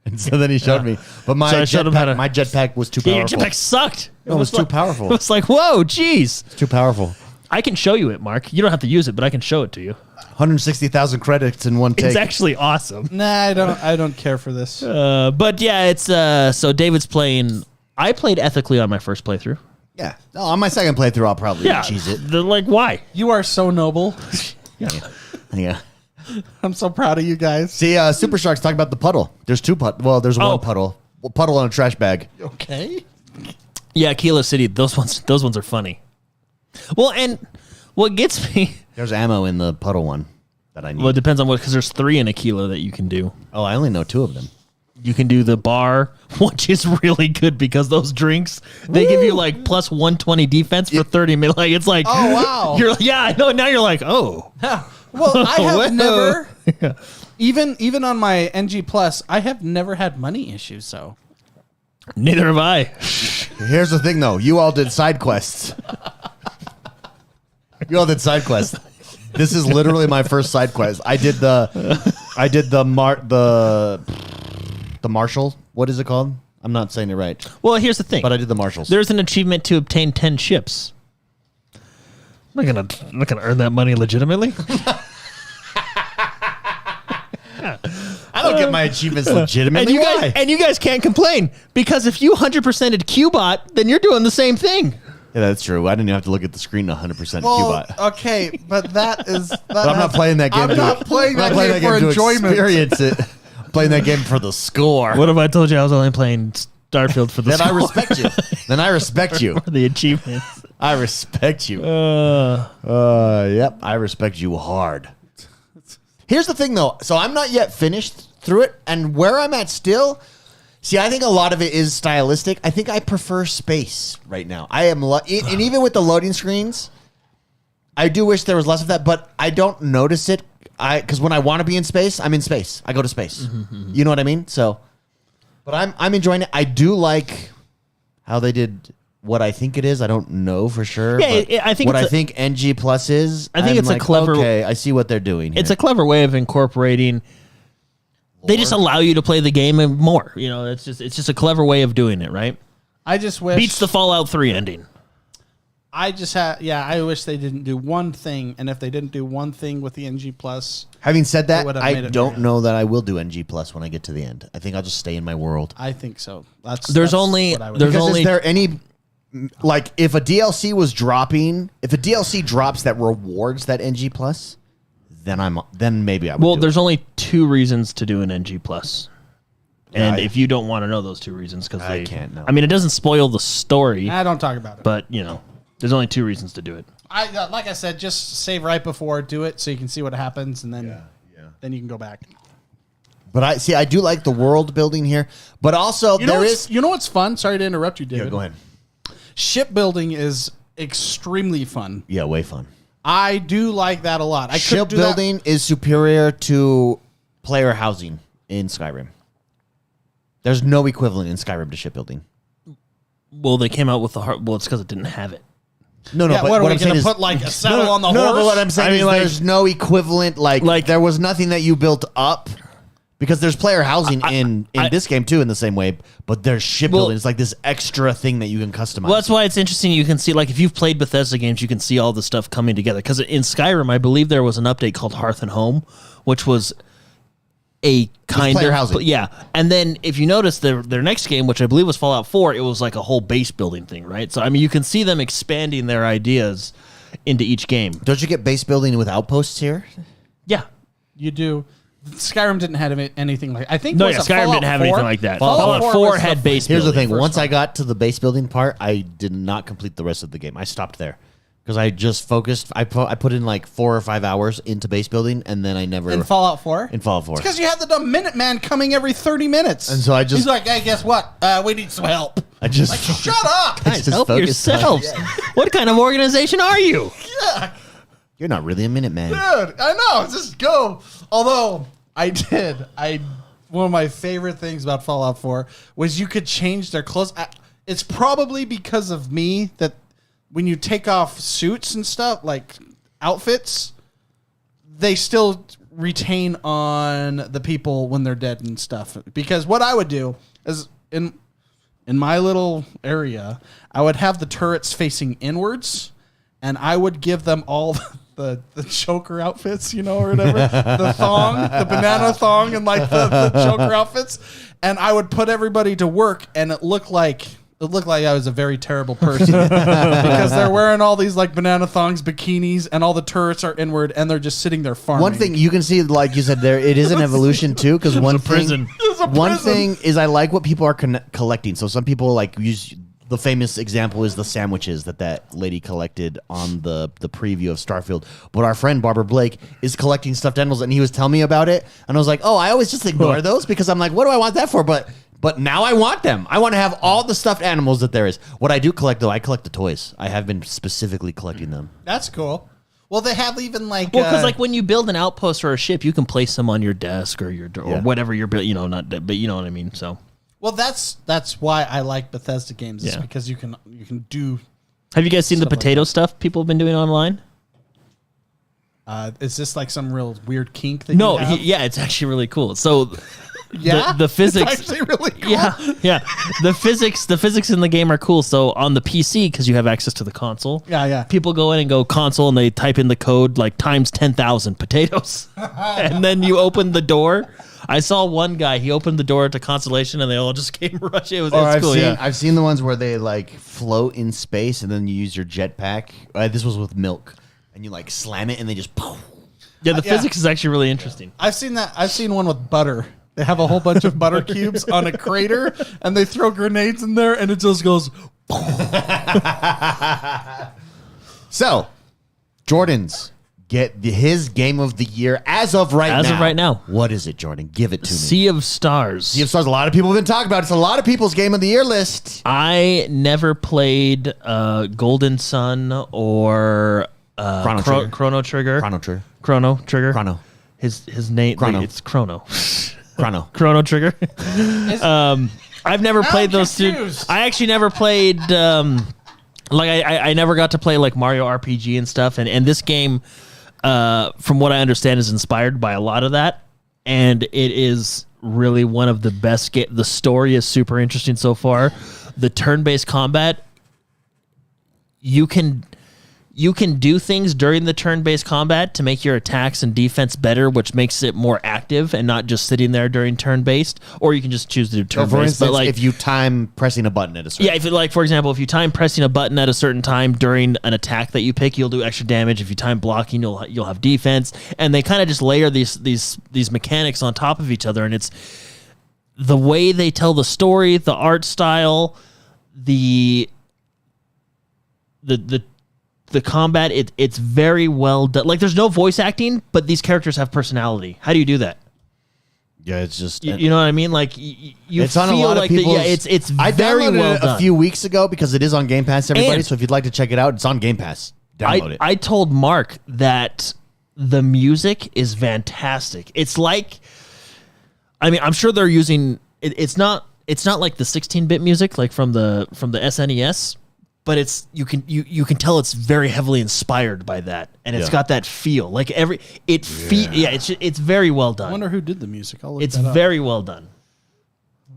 And so then he showed me. But my So I showed him how to- my jetpack was too Yeah, powerful. your jetpack sucked. No, it was too like- powerful. It was like, whoa, jeez. It's too powerful. I can show you it, Mark. You don't have to use it, but I can show it to you. 160,000 credits in one take. It's actually awesome. Nah, I don't care for this. But yeah, it's so David's playing. I played ethically on my first playthrough. Yeah. No, on my second playthrough, I'll probably Yeah, cheese it. Like why? You are so noble. Yeah. I'm so proud of you guys. See, Super Shark's talking about the puddle. There's two Well, there's Oh. one puddle. Well, puddle on a trash bag. Okay. Yeah, Kilo City. Those ones are funny. Well, and what gets me. There's ammo in the puddle one that I need. Well, it depends on what, because there's 3 in a kilo that you can do. Oh, I only know 2 of them. You can do the bar, which is really good because those drinks, they give you like plus 120 defense for 30 minutes. Like, it's like, Oh, wow. You're like, yeah, I know. Now you're like, oh. Well, I Whoa. have never, even on my NG Plus, I have never had money issues. So Neither have I. Here's the thing, though. You all did side quests. You all did side quests. This is literally my first side quest. I did the marshal. What is it called? I'm not saying it right, Well, here's the thing. but I did the marshals. There's an achievement to obtain 10 ships. I'm not gonna earn that money legitimately. I don't get my achievements legitimately. And you guys can't complain because if you 100%ed Qbot, then you're doing the same thing. Yeah, that's true. I didn't even have to look at the screen 100% well, Qbot. okay, but that is. But I'm not playing that game. I'm not playing that game for to enjoyment. experience it. I'm playing that game for the score. What if I told you I was only playing Starfield for the Then I score? respect you. Then I respect you. For the achievements. I respect you. Yep, I respect you hard. Here's the thing, though. So I'm not yet finished through it, and where I'm at still. See, I think a lot of it is stylistic. I think I prefer space right now. I am, and even with the loading screens, I do wish there was less of that, but I don't notice it. Because when I want to be in space, I'm in space. I go to space. You know what I mean? So, but I'm enjoying it. I do like how they did what I think it is. I don't know for sure. Yeah, but I think what it's I think NG Plus is. I think I'm it's a like, clever- Okay, I see what they're doing. It's a clever way of incorporating. They just allow you to play the game and more. You know, it's just a clever way of doing it, right? I just wish. Beats the Fallout 3 ending. I just had. Yeah, I wish they didn't do one thing, and if they didn't do one thing with the NG Plus, Having said that, would have I made it don't better. know that I will do NG Plus when I get to the end. I think I'll just stay in my world. I think so. That's There's only- what I would there's do. Because only- is there any, like, if a DLC was dropping, if a DLC drops that rewards that NG Plus, then maybe I would. Well, do there's only 2 reasons to do an NG Plus. And if you don't want to know those 2 reasons, because I can't know. I mean, it doesn't spoil the story, I don't talk about it. but there's only 2 reasons to do it. Like I said, just save right before, do it so you can see what happens, and then you can go back. But I do like the world building here. But also You know what's fun? Sorry to interrupt you, David. Yeah, go ahead. Shipbuilding is extremely fun. Yeah, way fun. I do like that a lot. Shipbuilding is superior to player housing in Skyrim. There's no equivalent in Skyrim to shipbuilding. Well, they came out with the heart. Well, it's because it didn't have it. No, Yeah, but what are what we I'm saying going to is put like a saddle on the horse? No, but what I'm saying I mean, is like- there's no equivalent. Like there was nothing that you built up. Because there's player housing in this game too in the same way, but there's shipbuilding. It's like this extra thing that you can customize. Well, that's why it's interesting. You can see, like, if you've played Bethesda games, you can see all the stuff coming together. Because in Skyrim, I believe there was an update called Hearth and Home, which was a kind player of housing. Yeah. And then if you notice their next game, which I believe was Fallout 4, it was like a whole base building thing, right? So I mean, you can see them expanding their ideas into each game. Don't you get base building with outposts here? Yeah. You do. Skyrim didn't have anything like. I think. No, was yeah, a Skyrim Fallout didn't have 4? anything like that. Fallout Fallout 4 4 was had the- base Here's the building. thing. Once I got to the base building part, I did not complete the rest of the game. I stopped there because I just focused. I put in like 4 or 5 hours into base building, and then I never in Fallout 4. in Fallout 4. Because you had the dumb Minuteman coming every 30 minutes. And so I just- He's like, hey, guess what? We need some help. I just Like, shut up. just Help focused on- yourselves. What kind of organization are you? You're not really a Minuteman. Dude, I know. Just go. Although one of my favorite things about Fallout 4 was you could change their clothes. It's probably because of me that when you take off suits and stuff, like outfits, they still retain on the people when they're dead and stuff. Because what I would do is in my little area, I would have the turrets facing inwards, and I would give them all the choker outfits, or whatever, the thong, the banana thong, and like the choker outfits, and I would put everybody to work, and it looked like I was a very terrible person because they're wearing all these like banana thongs, bikinis, and all the turrets are inward, and they're just sitting there farming. One thing you can see, like you said, there it is an evolution too. Because one prison. thing is I like what people are collecting. So some people like use. The famous example is the sandwiches that lady collected on the preview of Starfield. But our friend Barbara Blake is collecting stuffed animals, and he was telling me about it, and I was like, oh, I always just ignore those because I'm like, what do I want that for? But now I want them. I want to have all the stuffed animals that there is. What I do collect, though, I collect the toys. I have been specifically collecting them. That's cool. Well, they have even like Well, because when you build an outpost or a ship, you can place them on your desk or or whatever you're building. But you know what I mean. So. Well, that's why I like Bethesda games. Is because you can do. Have you guys seen the Stuff like potato stuff people have been doing online? Is this like some real weird kink that No, you have? yeah, it's actually really cool. So, Yeah? the physics, It's actually really cool. yeah, the physics in the game are cool. So on the PC, because you have access to the console, Yeah. people go in and go console and they type in the code like times 10,000 potatoes, and then you open the door. I saw one guy. He opened the door to Constellation, and they all just came rushing. It was cool. I've seen the ones where they like float in space, and then you use your jetpack. This was with milk, and you like slam it, and they just. Yeah, the physics is actually really interesting. I've seen that. I've seen one with butter. They have a whole bunch of butter cubes on a crater, and they throw grenades in there, and it just goes. So, Jordan's get his game of the year as of right now. As of right now. What is it, Jordan? Give it to me. Sea of Stars. Sea of Stars. A lot of people have been talking about it. It's a lot of people's game of the year list. I never played Golden Sun or Chrono Trigger. Chrono Trigger. Chrono Trigger. Chrono Trigger. Chrono. His name. Chrono. It's Chrono. Chrono. Chrono Trigger. I've never played those two. confused. I actually never played. I never got to play like Mario RPG and stuff. And this game, from what I understand, is inspired by a lot of that. And it is really one of the best. The story is super interesting so far. The turn-based combat. You can do things during the turn-based combat to make your attacks and defense better, which makes it more active and not just sitting there during turn-based. Or you can just choose to do So turn-based. for instance, but if you time pressing a button at a certain for example, if you time pressing a button at a certain time during an attack that you pick, you'll do extra damage. If you time blocking, you'll have defense, and they kind of just layer these mechanics on top of each other, and the way they tell the story, the art style, the combat, it's very well done. Like, there's no voice acting, but these characters have personality. How do you do that? Yeah, it's just You know what I mean? Like, you it's feel on a lot like of people's. it's I very downloaded well it done. a few weeks ago because it is on Game Pass. Everybody, And- so if you'd like to check it out, it's on Game Pass. Download it. I told Mark that the music is fantastic. It's like, I mean, I'm sure they're using it's not like the 16-bit music like from the SNES, but it's you can tell it's very heavily inspired by that, and it's Yeah. got that feel. Like it's very well I done. wonder who did the music. I'll look It's that up. very well done.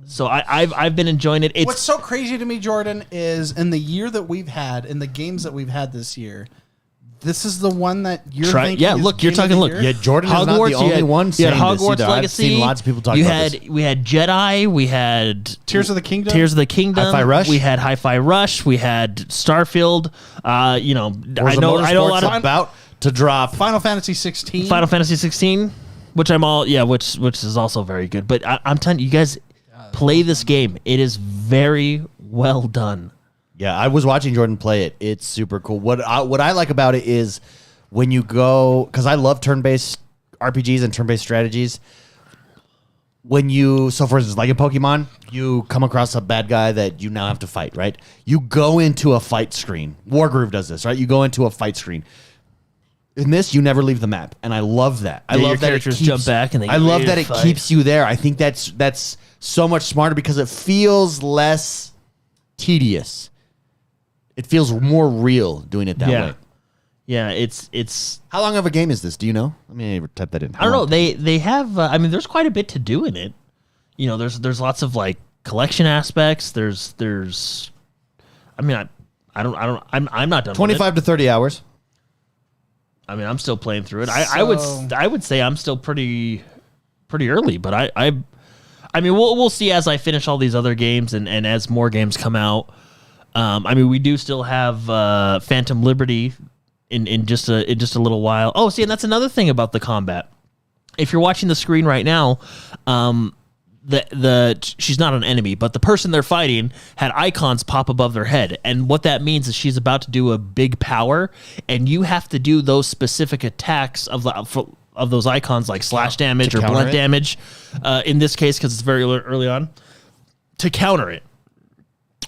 So I've been enjoying it. What's so crazy to me, Jordan, is in the year that we've had, in the games that we've had this year, this is the one that you're thinking. Yeah, is look, you're game of talking. the Look, year? Yeah, Jordan is not the Hogwarts, only one You saying had this Hogwarts either. I've Legacy. seen lots of people talk you about had, this. We had Jedi. We had Tears of the Kingdom. Tears of the Kingdom. Hi-Fi Rush. We had Hi-Fi Rush. We had Starfield. I know a lot of about to drop. Final Fantasy 16. Final Fantasy 16, which which is also very good. But I'm telling you, guys, play this game. It is very well done. Yeah, I was watching Jordan play it. It's super cool. What I like about it is when you go, because I love turn-based RPGs and turn-based strategies. So for instance, like in Pokemon, you come across a bad guy that you now have to fight, right? You go into a fight screen. Wargroove does this, right? You go into a fight screen. In this, you never leave the map, and I love that. I Yeah, love your that it characters keeps, jump back and they I get love ready that to it fight. keeps you there. I think that's so much smarter because it feels less tedious. It feels more real doing it that way. Yeah, it's. How long of a game is this? Do you know? Let me type that in. I don't know. They have. I mean, there's quite a bit to do in it. You know, there's lots of like collection aspects. There's. I mean, I'm not done. 25 to 30 hours. I mean, I'm still playing through it. I would say I'm still pretty early, but I mean, we'll see as I finish all these other games and as more games come out. I mean, we do still have Phantom Liberty in just a little while. Oh, see, and that's another thing about the combat. If you're watching the screen right now, she's not an enemy, but the person they're fighting had icons pop above their head, and what that means is she's about to do a big power, and you have to do those specific attacks of those icons, like slash damage or blunt damage. In this case, because it's very early on, to counter it.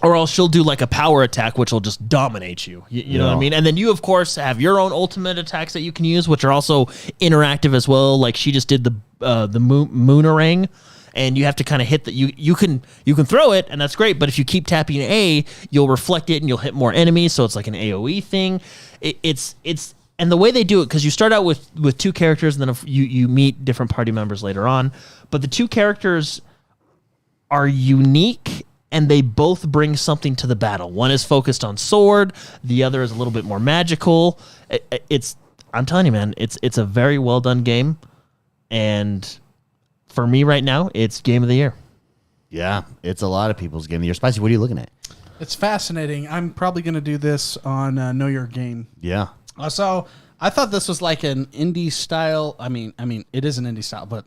Or else she'll do like a power attack, which will just dominate you. You know what I mean? And then you, of course, have your own ultimate attacks that you can use, which are also interactive as well. Like she just did the Moonerang, and you have to kind of hit that. You can throw it, and that's great. But if you keep tapping A, you'll reflect it, and you'll hit more enemies. So it's like an AOE thing. It's and the way they do it, because you start out with two characters, and then you meet different party members later on. But the two characters are unique, and they both bring something to the battle. One is focused on sword. The other is a little bit more magical. I'm telling you, man, it's a very well done game. And for me right now, it's game of the year. Yeah, it's a lot of people's game of the year. Spicy, what are you looking at? It's fascinating. I'm probably going to do this on Know Your Game. Yeah. So I thought this was like an indie style. I mean, it is an indie style, but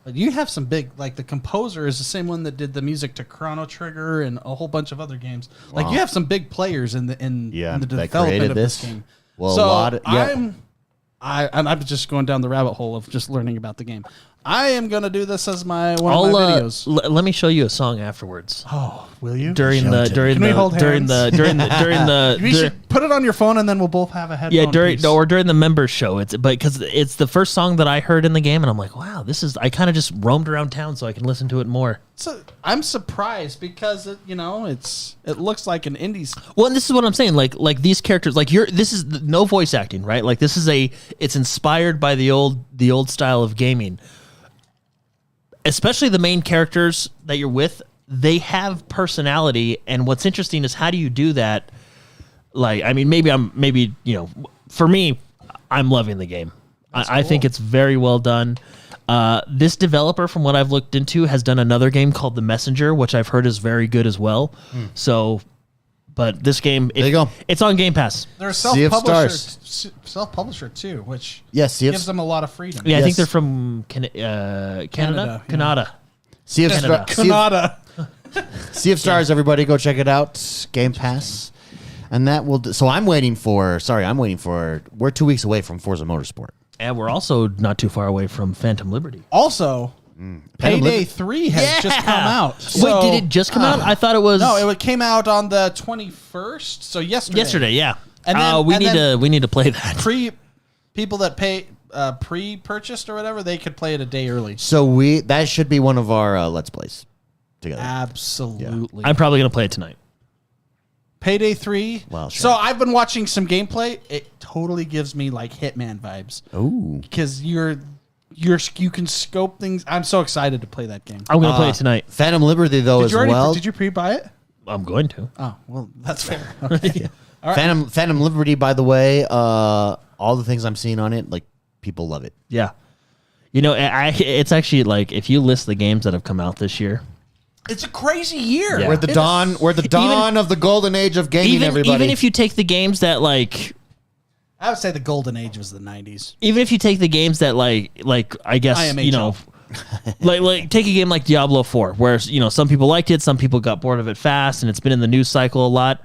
you have some big, like the composer is the same one that did the music to Chrono Trigger and a whole bunch of other games. Like you have some big players in the development of this game. Well, so a lot of, yeah. I'm just going down the rabbit hole of just learning about the game. I am going to do this as one of my videos. Let me show you a song afterwards. Oh, will you? During the We should put it on your phone and then we'll both have a headphone. Yeah, piece. during the members show. Because it's the first song that I heard in the game, and I'm like, wow, I kind of just roamed around town so I can listen to it more. So I'm surprised because it looks like an indie. Well, and this is what I'm saying. Like these characters, this is no voice acting, right? Like this is it's inspired by the old style of gaming. Especially the main characters that you're with, they have personality, and what's interesting is how do you do that? Like, I mean, for me, I'm loving the game. I think it's very well done. This developer, from what I've looked into, has done another game called The Messenger, which I've heard is very good as well. So, but this game, there you go. It's on Game Pass. They're a Sea of self-publisher too, which gives them a lot of freedom. Yeah, I think Yes. they're from Canada. Sea of, Canada. Canada. Sea of Stars, everybody go check it out. Game Pass. And that will so I'm waiting for we're 2 weeks away from Forza Motorsport. And we're also not too far away from Phantom Liberty. Also, Payday 3 has just come out. Wait, So- did it just come out? I thought it was No, it came out on the 21st, so yesterday. yesterday. Yeah. And then- we and need then- to play that. People that pay pre-purchased or whatever, they could play it a day early. So that should be one of our Let's Plays together. Absolutely. I'm probably gonna play it tonight. Payday 3. Well, sure. So I've been watching some gameplay. It totally gives me like Hitman vibes Ooh. because you can scope things. I'm so excited to play that game. I'm gonna play it tonight. Phantom Liberty though as well. Did you pre-buy it? I'm going to. Oh, well, that's fair. Okay. All right. Phantom Liberty, by the way, all the things I'm seeing on it, like people love it. Yeah. You know, it's actually like if you list the games that have come out this year, It's a crazy year. Yeah. We're at the dawn of the golden age of gaming. Everybody, even if you take the games that like, I would say the golden age was the 90s. even if you take the games that like I guess IMHL. you know, like take a game like Diablo 4, where some people liked it, some people got bored of it fast, and it's been in the news cycle a lot.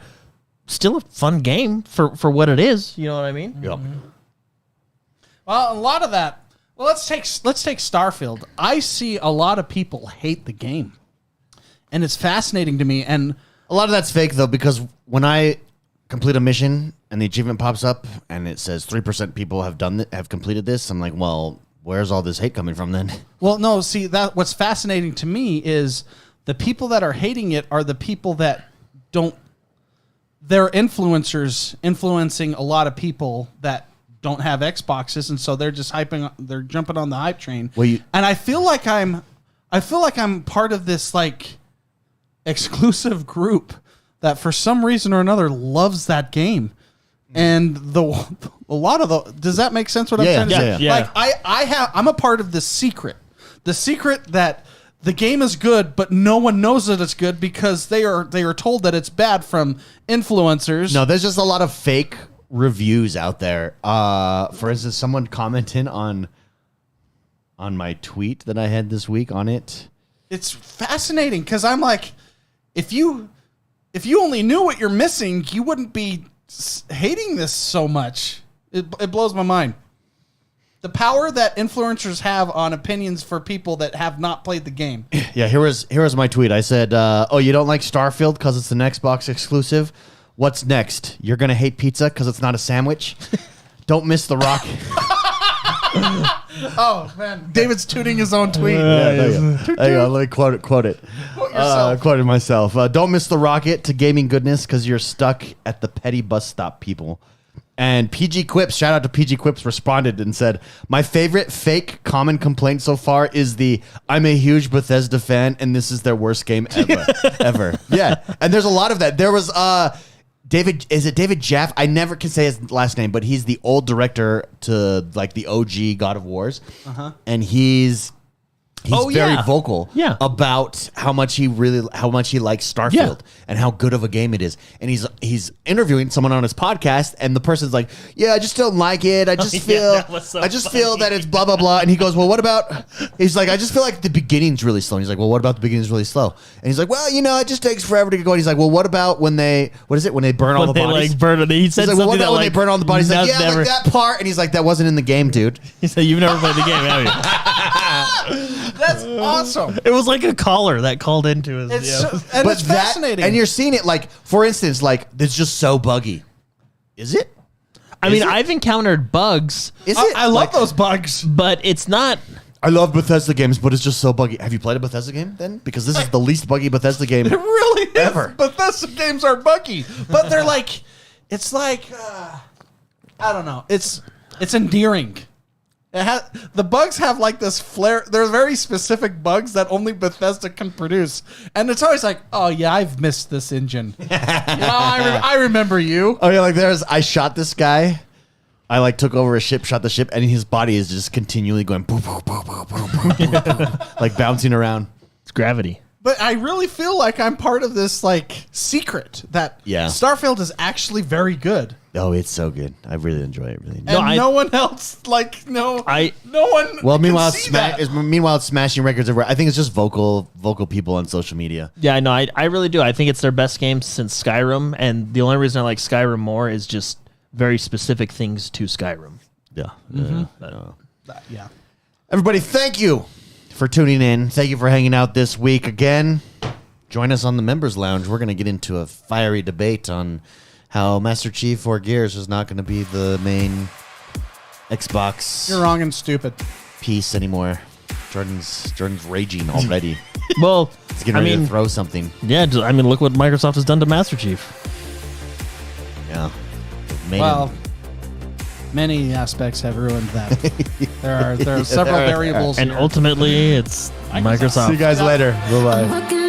Still a fun game for what it is. You know what I mean? Yep. Well, a lot of that. Well, let's take Starfield. I see a lot of people hate the game, and it's fascinating to me. And a lot of that's fake though, because when I complete a mission and the achievement pops up and it says 3% people have completed this, I'm like, well, where's all this hate coming from then? well, no, see that what's fascinating to me is the people that are hating it are the people that don't. They're influencers influencing a lot of people that don't have Xboxes, and so they're just they're jumping on the hype train. Well, and I feel like I'm part of this like exclusive group that for some reason or another loves that game. And a lot of does that make sense what I'm trying to say? Yeah. Like I'm a part of the secret that the game is good, but no one knows that it's good because they are told that it's bad from influencers. No, there's just a lot of fake reviews out there. For instance, someone commented on my tweet that I had this week on it. It's fascinating because I'm like, if you only knew what you're missing, you wouldn't be hating this so much. It blows my mind. The power that influencers have on opinions for people that have not played the game. Yeah, here was my tweet. I said, "Oh, you don't like Starfield because it's an Xbox exclusive? What's next? You're gonna hate pizza because it's not a sandwich? Don't miss the rock." Oh man, David's tooting his own tweet. There you go. Let me quote it. Quote yourself. Quoted myself. Don't miss the rocket to gaming goodness because you're stuck at the petty bus stop, people. And PG Quips, shout out to PG Quips, responded and said, "My favorite fake common complaint so far is the I'm a huge Bethesda fan and this is their worst game ever." Yeah, and there's a lot of that. There was David Jaff? I never can say his last name, but he's the old director to like the OG God of Wars, and he's very vocal about how much he likes Starfield and how good of a game it is. And he's interviewing someone on his podcast, and the person's like, "Yeah, I just don't like it. I just feel that it's blah blah blah." And he goes, "Well, what about?" He's like, "I just feel like the beginning's really slow." And he's like, "Well, what about the beginning's really slow?" And he's like, "Well, it just takes forever to get going." He's like, "Well, what about when they burn all the bodies?" He said He's like, "Well, what something about when they burn all the bodies?" He's like, "Yeah, like that part." And he's like, "That wasn't in the game, dude." He said, "You've never played the game, have you?" That's awesome. It was like a caller that called into his. It's fascinating. And you're seeing it like, for instance, like it's just so buggy. Is it? I mean, I've encountered bugs. Is it? I love those bugs. But it's not. I love Bethesda games, but it's just so buggy. Have you played a Bethesda game then? Because this is the least buggy Bethesda game It really is. ever. Bethesda games are buggy, but they're like, it's like, I don't know. It's endearing. The bugs have like this flair. They're very specific bugs that only Bethesda can produce, and it's always like, oh yeah, I've missed this engine. I remember you. Oh yeah, like I shot this guy. I like took over a ship, shot the ship, and his body is just continually going boom, boom, boom, boom, boom, boom, boom, like bouncing around. It's gravity. But I really feel like I'm part of this like secret that Yeah. Starfield is actually very good. Oh, it's so good. I really enjoy it. Really. And no one else, no one. Well, meanwhile, can see that. it's smashing records everywhere. I think it's just vocal people on social media. Yeah, I know. I really do. I think it's their best game since Skyrim, and the only reason I like Skyrim more is just very specific things to Skyrim. Yeah. Yeah. Everybody, thank you for tuning in. Thank you for hanging out this week again. Join us on the Members Lounge. We're going to get into a fiery debate on how Master Chief or Gears is not going to be the main Xbox You're wrong and stupid. piece anymore. Jordan's raging already. Well, He's getting ready to throw something. Yeah, I mean, look what Microsoft has done to Master Chief. Yeah. Well, many aspects have ruined that. There are several variables And here. ultimately, it's Microsoft. See you guys later. Bye-bye. I'm looking